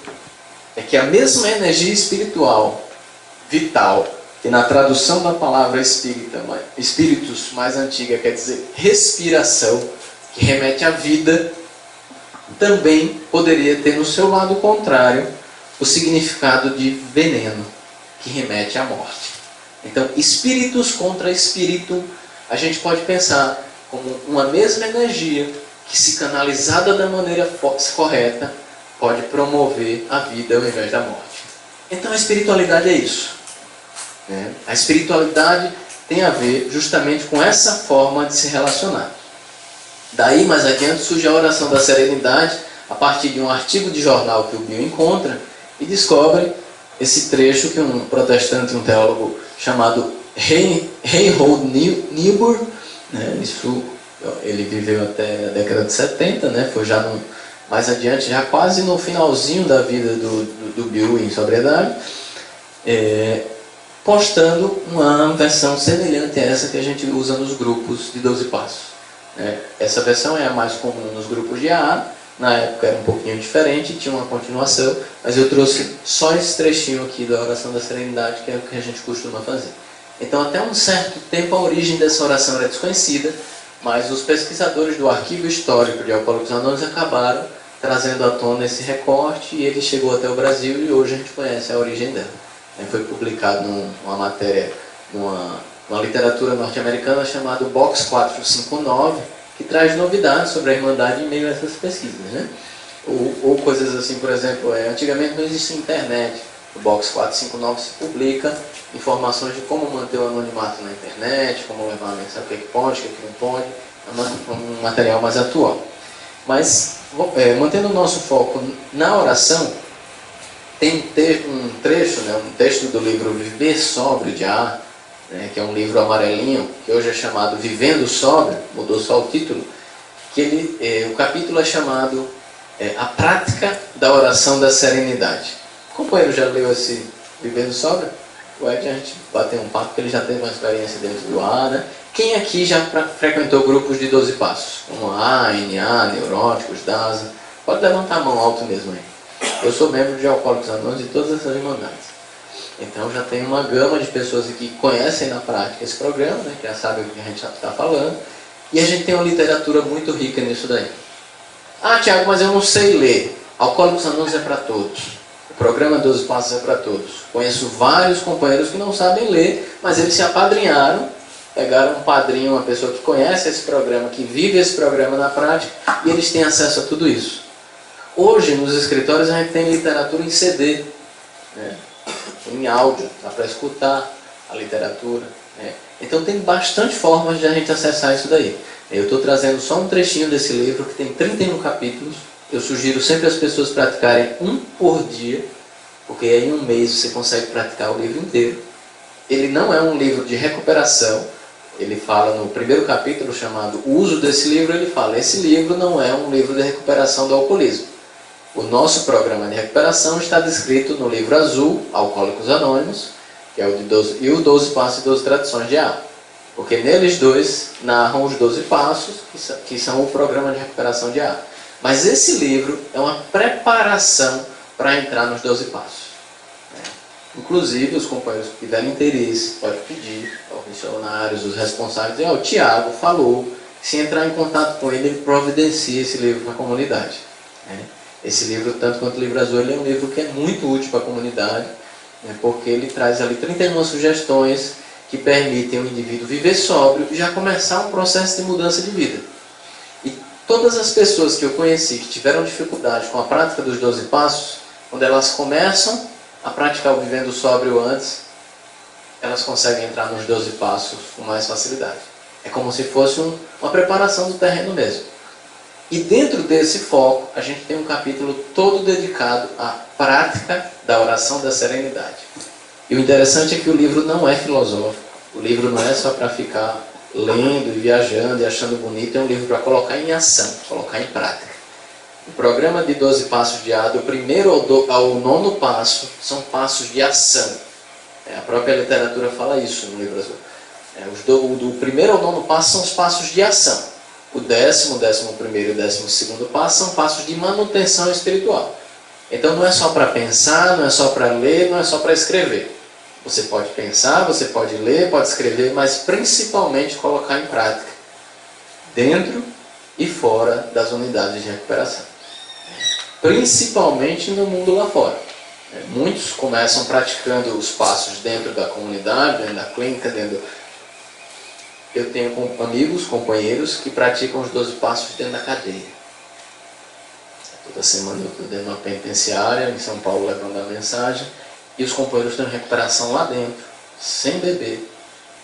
é que a mesma energia espiritual, vital, que na tradução da palavra espíritos mais antiga quer dizer respiração, que remete à vida, também poderia ter no seu lado contrário o significado de veneno, que remete à morte. Então, espíritos contra espírito, a gente pode pensar como uma mesma energia que, se canalizada da maneira correta, pode promover a vida ao invés da morte. Então, a espiritualidade é isso. A espiritualidade tem a ver justamente com essa forma de se relacionar. Daí, mais adiante, surge a oração da serenidade, a partir de um artigo de jornal que o Bill encontra e descobre esse trecho que um protestante, um teólogo chamado Reinhold Niebuhr, ele viveu até a década de 70, foi já mais adiante, já quase no finalzinho da vida do Bill em sobriedade, postando uma versão semelhante a essa que a gente usa nos grupos de 12 passos. Essa versão é a mais comum nos grupos de AA, na época era um pouquinho diferente, tinha uma continuação, mas eu trouxe só esse trechinho aqui da oração da serenidade, que é o que a gente costuma fazer. Então, até um certo tempo, a origem dessa oração era desconhecida, mas os pesquisadores do arquivo histórico de Alcoólicos Anônimos acabaram trazendo à tona esse recorte, e ele chegou até o Brasil, e hoje a gente conhece a origem dela. Foi publicado numa matéria, numa literatura norte-americana chamada Box 459, que traz novidades sobre a Irmandade em meio a essas pesquisas. Ou coisas assim, por exemplo, antigamente não existia internet. No Box 459 se publica informações de como manter o anonimato na internet, como levar a mensagem, o que pode, o que não pode, um material mais atual. Mas, mantendo o nosso foco na oração, tem um trecho, um texto do livro Viver Sóbrio de AA, que é um livro amarelinho, que hoje é chamado Vivendo Sóbrio, mudou só o título, que o capítulo é chamado A Prática da Oração da Serenidade. O companheiro já leu esse Vivendo Sóbrio? O Ed, a gente bateu um papo, porque ele já teve uma experiência dentro do AA, Quem aqui já frequentou grupos de 12 passos? Como AA, NA, Neuróticos, DASA? Pode levantar a mão alto mesmo aí. Eu sou membro de Alcoólicos Anônimos de todas essas irmandades. Então já tem uma gama de pessoas que conhecem na prática esse programa, que já sabem o que a gente está falando. E a gente tem uma literatura muito rica nisso daí. Ah, Tiago, mas eu não sei ler. Alcoólicos Anônimos é para todos. O programa 12 Passos é para todos. Conheço vários companheiros que não sabem ler, mas eles se apadrinharam, pegaram um padrinho, uma pessoa que conhece esse programa, que vive esse programa na prática, e eles têm acesso a tudo isso. Hoje, nos escritórios, a gente tem literatura em CD, em áudio, dá para escutar a literatura. Então tem bastante formas de a gente acessar isso daí. Eu estou trazendo só um trechinho desse livro, que tem 31 capítulos. Eu sugiro sempre as pessoas praticarem um por dia, porque aí em um mês você consegue praticar o livro inteiro. Ele não é um livro de recuperação. Ele fala no primeiro capítulo, chamado O Uso desse Livro, ele fala, esse livro não é um livro de recuperação do alcoolismo. O nosso programa de recuperação está descrito no livro azul, Alcoólicos Anônimos, que é o de 12, e o 12 Passos e 12 Tradições de AA. Porque neles dois narram os 12 passos, que são o programa de recuperação de AA. Mas esse livro é uma preparação para entrar nos 12 passos. Inclusive, os companheiros que tiverem interesse, podem pedir aos missionários, os responsáveis, dizer, o Tiago falou que se entrar em contato com ele, ele providencia esse livro para a comunidade. Esse livro, tanto quanto o livro azul, ele é um livro que é muito útil para a comunidade, porque ele traz ali 31 sugestões que permitem o indivíduo viver sóbrio e já começar um processo de mudança de vida. E todas as pessoas que eu conheci que tiveram dificuldade com a prática dos 12 passos, quando elas começam a praticar o vivendo sóbrio antes, elas conseguem entrar nos 12 passos com mais facilidade. É como se fosse uma preparação do terreno mesmo. E dentro desse foco, a gente tem um capítulo todo dedicado à prática da oração da serenidade. E o interessante é que o livro não é filosófico. O livro não é só para ficar lendo e viajando e achando bonito. É um livro para colocar em ação, colocar em prática. O programa de 12 passos de AA, do primeiro ao 9º passo, são passos de ação. A própria literatura fala isso no livro azul. Do primeiro ao 9º passo são os passos de ação. O 10º, o 11º e o 12º passo são passos de manutenção espiritual. Então não é só para pensar, não é só para ler, não é só para escrever. Você pode pensar, você pode ler, pode escrever, mas principalmente colocar em prática, dentro e fora das unidades de recuperação. Principalmente no mundo lá fora. Muitos começam praticando os passos dentro da comunidade, dentro da clínica, Eu tenho amigos, companheiros que praticam os 12 passos dentro da cadeia. Toda semana eu estou dentro de uma penitenciária em São Paulo levando a mensagem e os companheiros estão em recuperação lá dentro, sem beber.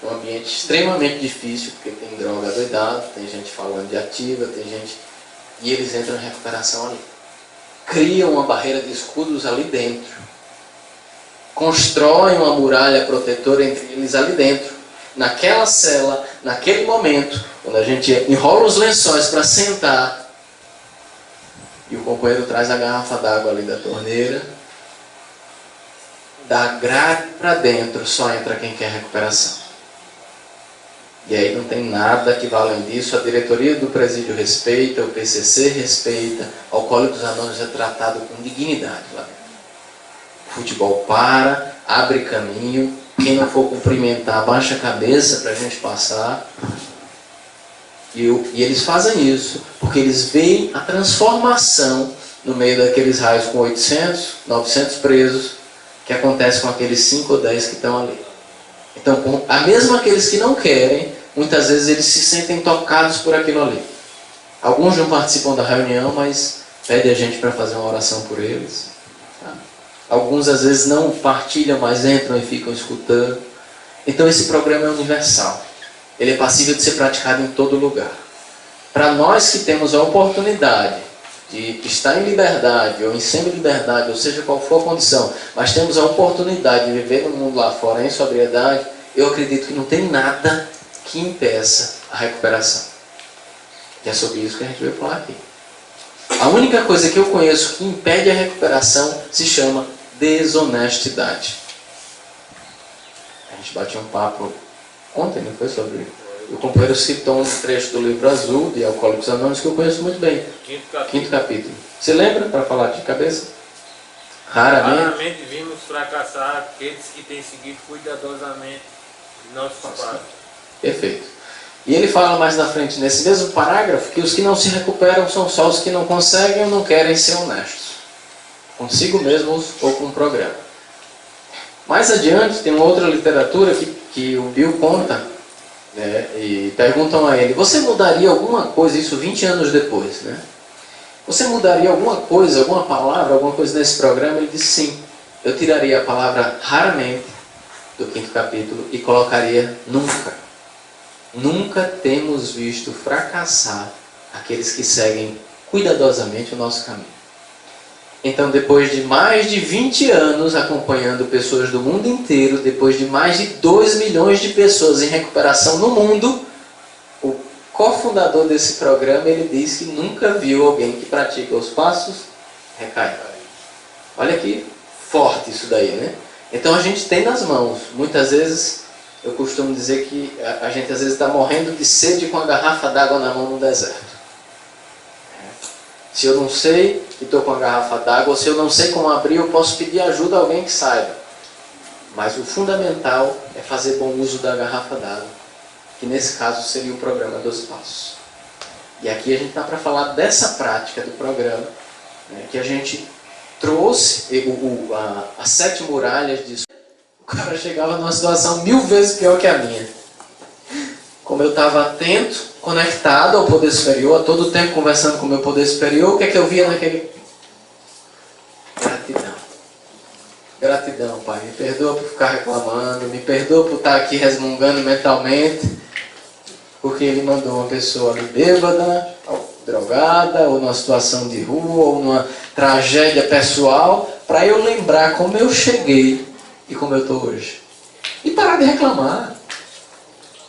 É um ambiente extremamente difícil, porque tem droga doidada, tem gente falando de ativa, tem gente... E eles entram em recuperação ali. Criam uma barreira de escudos ali dentro. Constroem uma muralha protetora entre eles ali dentro. Naquela cela, naquele momento, quando a gente enrola os lençóis para sentar, e o companheiro traz a garrafa d'água ali da torneira, da grade para dentro só entra quem quer recuperação. E aí não tem nada que vá além disso. A diretoria do presídio respeita, o PCC respeita, Alcoólicos Anônimos é tratado com dignidade lá dentro. O futebol para, abre caminho, quem não for cumprimentar, baixa a cabeça para a gente passar. E eles fazem isso, porque eles veem a transformação no meio daqueles raios com 800, 900 presos, que acontece com aqueles 5 ou 10 que estão ali. Então, mesmo aqueles que não querem, muitas vezes eles se sentem tocados por aquilo ali. Alguns não participam da reunião, mas pedem a gente para fazer uma oração por eles. Tá? Alguns às vezes não partilham, mas entram e ficam escutando. Então esse programa é universal. Ele é passível de ser praticado em todo lugar. Para nós que temos a oportunidade de estar em liberdade, ou em semi-liberdade, ou seja qual for a condição, mas temos a oportunidade de viver no mundo lá fora em sobriedade, eu acredito que não tem nada que impeça a recuperação. E é sobre isso que a gente veio falar aqui. A única coisa que eu conheço que impede a recuperação se chama desonestidade. A gente bateu um papo ontem, não foi, sobre isso? O companheiro citou um trecho do livro azul de Alcoólicos Anônimos que eu conheço muito bem. Quinto capítulo. Você lembra, para falar de cabeça? Raramente vimos fracassar aqueles que têm seguido cuidadosamente nossos passos. Perfeito. E ele fala mais na frente, nesse mesmo parágrafo, que os que não se recuperam são só os que não conseguem ou não querem ser honestos. Consigo mesmos ou com o programa. Mais adiante, tem uma outra literatura que o Bill conta, né, e perguntam a ele, você mudaria alguma coisa, isso 20 anos depois, né? Você mudaria alguma coisa, alguma palavra, alguma coisa nesse programa? Ele disse sim. Eu tiraria a palavra raramente do 5º capítulo e colocaria nunca. Nunca temos visto fracassar aqueles que seguem cuidadosamente o nosso caminho. Então, depois de mais de 20 anos acompanhando pessoas do mundo inteiro, depois de mais de 2 milhões de pessoas em recuperação no mundo, o cofundador desse programa, ele diz que nunca viu alguém que pratica os passos recair. Olha que forte isso daí, né? Então a gente tem nas mãos. Muitas vezes, eu costumo dizer que a gente às vezes está morrendo de sede com a garrafa d'água na mão no deserto. Se eu não sei que estou com a garrafa d'água, ou se eu não sei como abrir, eu posso pedir ajuda a alguém que saiba. Mas o fundamental é fazer bom uso da garrafa d'água, que nesse caso seria o programa dos passos. E aqui a gente está para falar dessa prática do programa, né, que a gente trouxe as 7 muralhas disso. O cara chegava numa situação 1000 vezes pior que a minha. Como eu estava atento, conectado ao poder superior, a todo tempo conversando com o meu poder superior, o que é que eu via naquele... Gratidão. Gratidão, Pai. Me perdoa por ficar reclamando, me perdoa por estar aqui resmungando mentalmente, porque Ele mandou uma pessoa ali bêbada, ou drogada, ou numa situação de rua, ou numa tragédia pessoal, para eu lembrar como eu cheguei e como eu estou hoje. E parar de reclamar.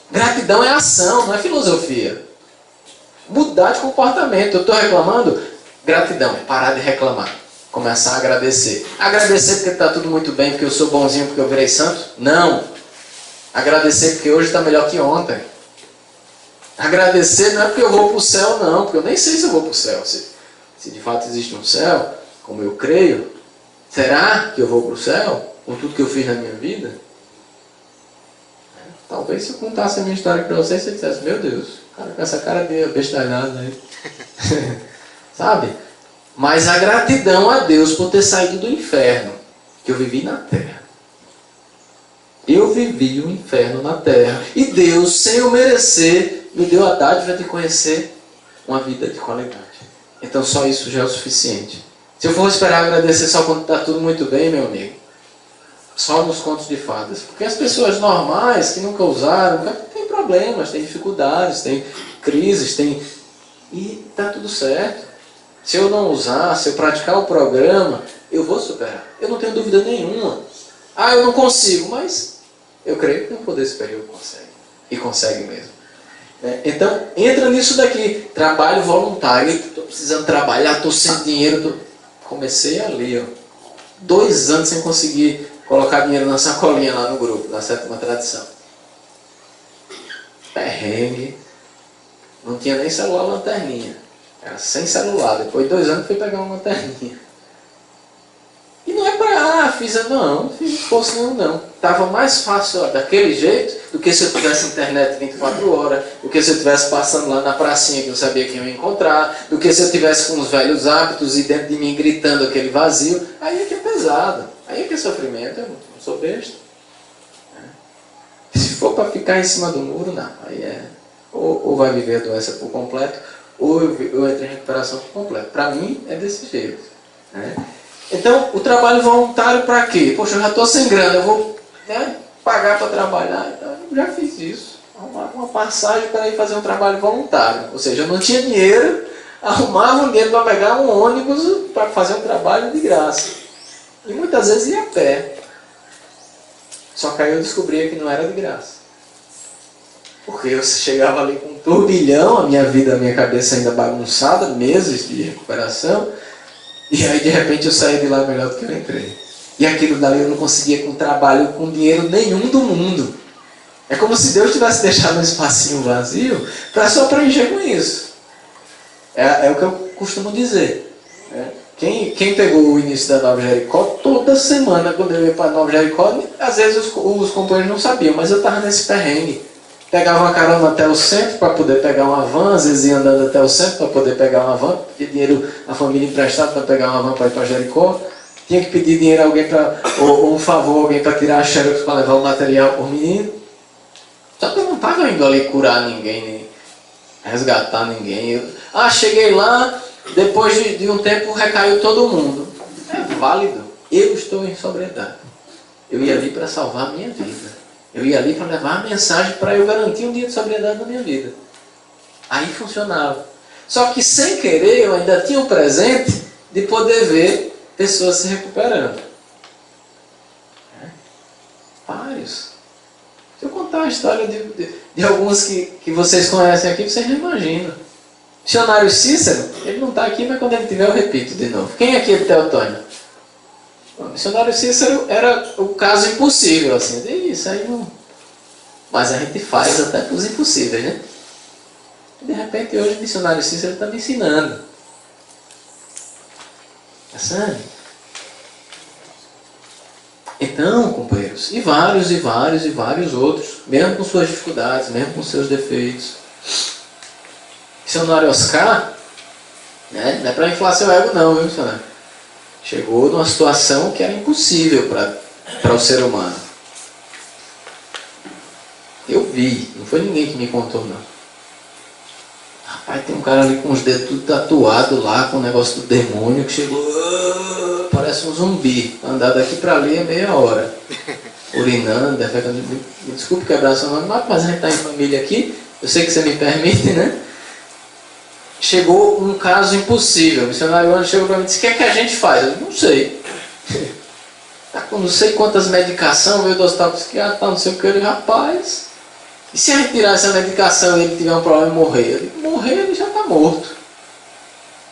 Gratidão é ação, não é filosofia. Mudar de comportamento. Eu estou reclamando? Gratidão, parar de reclamar. Começar a agradecer. Agradecer porque está tudo muito bem, porque eu sou bonzinho, porque eu virei santo? Não. Agradecer porque hoje está melhor que ontem. Agradecer não é porque eu vou para o céu, não, porque eu nem sei se eu vou para o céu. Se de fato existe um céu, como eu creio, será que eu vou para o céu com tudo que eu fiz na minha vida? Talvez se eu contasse a minha história para vocês, você dissesse, meu Deus, cara, com essa cara de bestalhada aí. Sabe? Mas a gratidão a Deus por ter saído do inferno que eu vivi na terra. Eu vivi o inferno na terra. E Deus, sem eu merecer, me deu a dádiva de conhecer uma vida de qualidade. Então só isso já é o suficiente. Se eu for esperar agradecer só quando está tudo muito bem, meu amigo, só nos contos de fadas. Porque as pessoas normais, que nunca usaram, têm problemas, têm dificuldades, têm crises, e está tudo certo. Se eu não usar, se eu praticar o programa, eu vou superar. Eu não tenho dúvida nenhuma. Ah, eu não consigo, mas eu creio que o poder superior consegue. E consegue mesmo. Então, entra nisso daqui. Trabalho voluntário. Estou precisando trabalhar, estou sem dinheiro. Comecei ali, 2 anos sem conseguir colocar dinheiro na sacolinha lá no grupo, na Sétima Tradição. Perrengue. Não tinha nem celular, lanterninha. Era sem celular. Depois de 2 anos fui pegar uma lanterninha. E não é para, fiz, não fiz esforço nenhum, não. Estava mais fácil daquele jeito do que se eu tivesse internet 24 horas, do que se eu estivesse passando lá na pracinha que eu sabia que eu ia encontrar, do que se eu tivesse com os velhos hábitos e dentro de mim gritando aquele vazio. Aí é que é pesado, aí é que é sofrimento, eu não sou besta. Se for para ficar em cima do muro, não. Aí ou vai viver a doença por completo, ou eu entro em recuperação por completo. Para mim é desse jeito. Então, o trabalho voluntário para quê? Poxa, eu já estou sem grana, eu vou pagar para trabalhar. Então, eu já fiz isso. Uma passagem para ir fazer um trabalho voluntário. Ou seja, eu não tinha dinheiro, arrumava um dinheiro para pegar um ônibus para fazer um trabalho de graça. E muitas vezes ia a pé. Só que aí eu descobria que não era de graça. Porque eu chegava ali com um turbilhão, a minha vida, a minha cabeça ainda bagunçada, meses de recuperação. E aí de repente eu saí de lá melhor do que eu entrei. E aquilo dali eu não conseguia com trabalho, com dinheiro nenhum do mundo. É como se Deus tivesse deixado um espacinho vazio só preencher com isso. É o que eu costumo dizer. Quem pegou o início da Nova Jericó, toda semana quando eu ia para Nova Jericó, às vezes os companheiros não sabiam, mas eu estava nesse perrengue. Pegava uma carona até o centro para poder pegar uma van, às vezes ia andando até o centro para poder pegar uma van, pedir dinheiro à família emprestado para pegar uma van para ir para Jericó, tinha que pedir dinheiro a alguém ou um favor a alguém para tirar a xerox para levar o material para o menino. Só que eu não estava indo ali curar ninguém, nem resgatar ninguém. Cheguei lá, depois de um tempo recaiu todo mundo. É válido, eu estou em sobriedade. Eu ia ali para salvar a minha vida. Eu ia ali para levar a mensagem para eu garantir um dia de sobriedade na minha vida. Aí funcionava. Só que sem querer eu ainda tinha um presente de poder ver pessoas se recuperando. Vários. Se eu contar a história de alguns que vocês conhecem aqui, vocês não imaginam. Missionário Cícero, ele não está aqui, mas quando ele tiver eu repito de novo. Quem aqui é de Teotônio? O missionário Cícero era o caso impossível, assim, isso aí não... Mas a gente faz até para os impossíveis, né? E de repente hoje o missionário Cícero está me ensinando. Sabe? Então, companheiros, e vários outros, mesmo com suas dificuldades, mesmo com seus defeitos. Missionário Oscar, né? Não é para inflar seu ego não, viu, missionário? Chegou numa situação que era impossível para o ser humano. Eu vi, não foi ninguém que me contou não. Rapaz, tem um cara ali com os dedos tudo tatuado lá, com o negócio do demônio, que chegou, parece um zumbi, andar daqui para ali é meia hora. Urinando, defecando. Me desculpe quebrar seu nome, mas a gente está em família aqui, eu sei que você me permite, né? Chegou um caso impossível. O missionário Ana chegou para mim e disse: o que é que a gente faz? Eu não sei. Está com não sei quantas medicações, veio do hospital psiquiátrico, não sei o que. Eu digo: rapaz, e se a gente tirar essa medicação e ele tiver um problema e morrer? Eu digo: morrer, ele já está morto.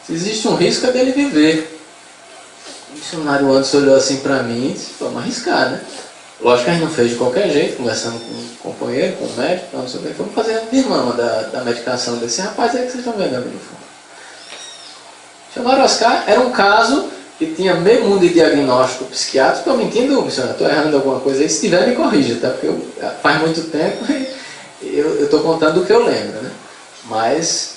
Se existe um risco é dele viver. O missionário Anderson olhou assim para mim e disse: vamos arriscar, né? Lógico que a gente não fez de qualquer jeito, conversando com um companheiro, com um médico, não sei o que. Vamos fazer a irmã da medicação desse rapaz aí que vocês estão vendo ali no fundo. Chamaram Oscar, era um caso que tinha meio mundo de diagnóstico psiquiátrico. Estou mentindo, missionário? Estou errando alguma coisa aí? Se tiver, me corrija, tá? Porque faz muito tempo e eu estou contando do que eu lembro, né? Mas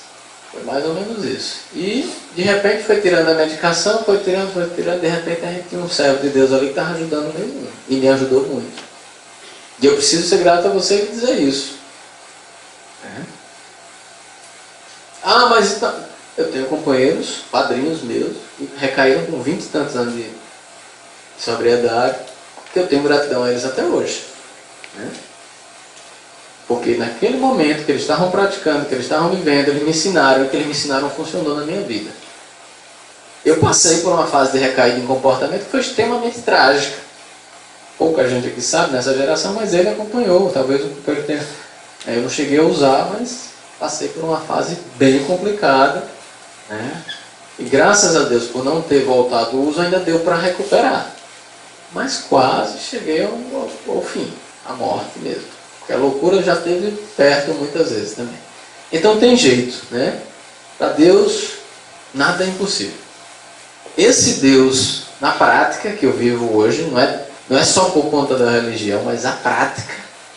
foi mais ou menos isso. E de repente foi tirando a medicação, foi tirando, de repente a gente tinha um servo de Deus ali que estava ajudando o meio mundo. E me ajudou muito. E eu preciso ser grato a você e dizer isso. Ah, mas então, eu tenho companheiros, padrinhos meus, que recaíram com 20 e tantos anos de sobriedade, que eu tenho gratidão a eles até hoje. Porque naquele momento que eles estavam praticando, que eles estavam vivendo, eles me ensinaram, e o que eles me ensinaram funcionou na minha vida. Eu passei por uma fase de recaída em comportamento que foi extremamente trágica. Pouca gente aqui sabe nessa geração, mas ele acompanhou. Talvez eu tenha... Eu não cheguei a usar, mas passei por uma fase bem complicada. E graças a Deus, por não ter voltado ao uso, ainda deu para recuperar. Mas quase cheguei ao fim, à morte mesmo. Porque a loucura já esteve perto muitas vezes também. Então tem jeito, né? Para Deus, nada é impossível. Esse Deus, na prática, que eu vivo hoje, não é só por conta da religião, mas a prática,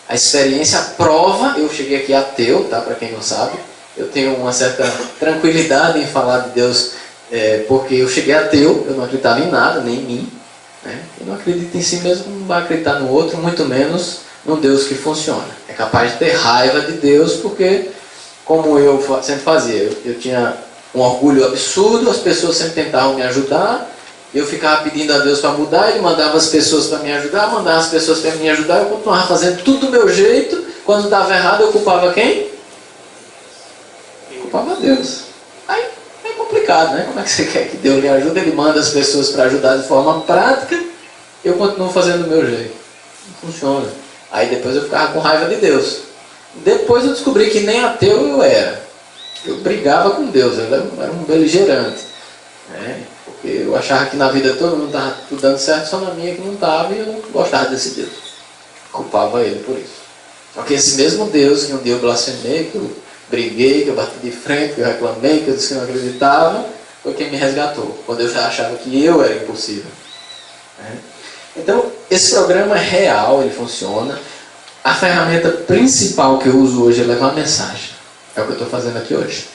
a experiência, a prova. Eu cheguei aqui ateu, tá? Para quem não sabe. Eu tenho uma certa tranquilidade em falar de Deus, porque eu cheguei ateu, eu não acreditava em nada, nem em mim. Eu não acredito em si mesmo, não vai acreditar no outro, muito menos num Deus que funciona. É capaz de ter raiva de Deus, porque, como eu sempre fazia, eu tinha um orgulho absurdo, as pessoas sempre tentavam me ajudar, eu ficava pedindo a Deus para mudar, ele mandava as pessoas para me ajudar, mandava as pessoas para me ajudar, eu continuava fazendo tudo do meu jeito, quando estava errado eu culpava quem? Culpava Deus. Aí é complicado, né? Como é que você quer que Deus lhe ajude? Ele manda as pessoas para ajudar de forma prática, eu continuo fazendo do meu jeito. Não funciona. Aí depois eu ficava com raiva de Deus. Depois eu descobri que nem ateu eu era. Eu brigava com Deus, eu era um beligerante. Porque eu achava que na vida todo mundo estava tudo dando certo, só na minha que não estava, e eu não gostava desse Deus. Culpava ele por isso. Só que esse mesmo Deus que um dia eu blasfemei, que eu briguei, que eu bati de frente, que eu reclamei, que eu disse que não acreditava, foi quem me resgatou, quando eu já achava que eu era impossível. Então, esse programa é real, ele funciona. A ferramenta principal que eu uso hoje é levar a mensagem. É o que eu estou fazendo aqui hoje.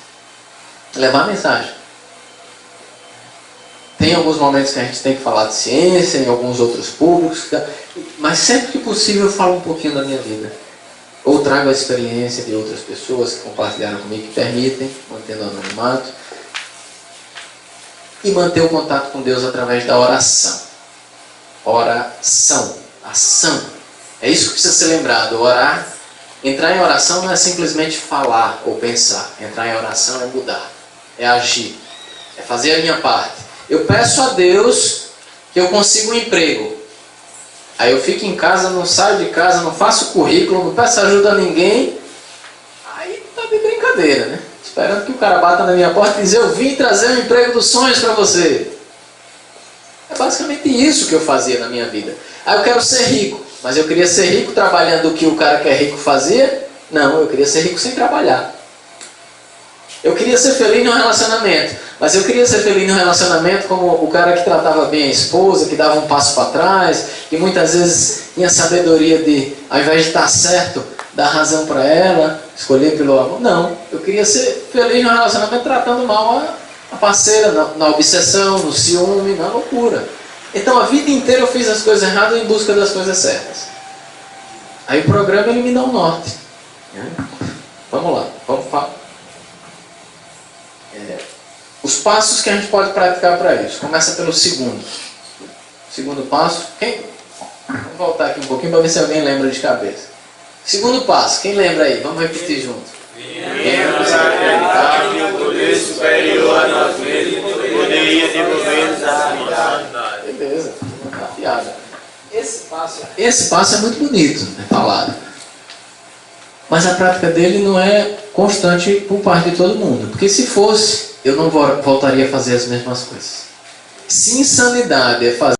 Levar a mensagem. Tem alguns momentos que a gente tem que falar de ciência, em alguns outros públicos, mas sempre que possível eu falo um pouquinho da minha vida. Ou trago a experiência de outras pessoas que compartilharam comigo, que permitem, mantendo o anonimato. E manter o contato com Deus através da oração. Oração, ação. É isso que precisa ser lembrado. Orar, entrar em oração não é simplesmente falar ou pensar. Entrar em oração é mudar, é agir, é fazer a minha parte. Eu peço a Deus que eu consiga um emprego. Aí eu fico em casa, não saio de casa, não faço currículo, não peço ajuda a ninguém. Aí tá de brincadeira, né? Esperando que o cara bata na minha porta e diz: eu vim trazer um emprego dos sonhos para você. É basicamente isso que eu fazia na minha vida. Eu quero ser rico, mas eu queria ser rico trabalhando o que o cara que é rico fazia? Não, eu queria ser rico sem trabalhar. Eu queria ser feliz no relacionamento, mas eu queria ser feliz no relacionamento como o cara que tratava bem a esposa, que dava um passo para trás, que muitas vezes tinha sabedoria de, ao invés de estar certo, dar razão para ela, escolher pelo amor. Não, eu queria ser feliz no relacionamento tratando mal a parceira, na obsessão, no ciúme, na loucura. Então a vida inteira eu fiz as coisas erradas em busca das coisas certas. Aí o programa ele me dá um norte. Vamos lá, vamos falar. Os passos que a gente pode praticar para isso. Começa pelo segundo. Segundo passo. Vamos voltar aqui um pouquinho para ver se alguém lembra de cabeça. Segundo passo, quem lembra aí? Vamos repetir junto. Viemos acreditar que o poder superior a nós mesmos poderia devolver-nos a vida. Beleza, tá afiado. Esse passo é muito bonito, é falado. Mas a prática dele não é constante por parte de todo mundo. Porque se fosse, eu não voltaria a fazer as mesmas coisas. Se insanidade é fazer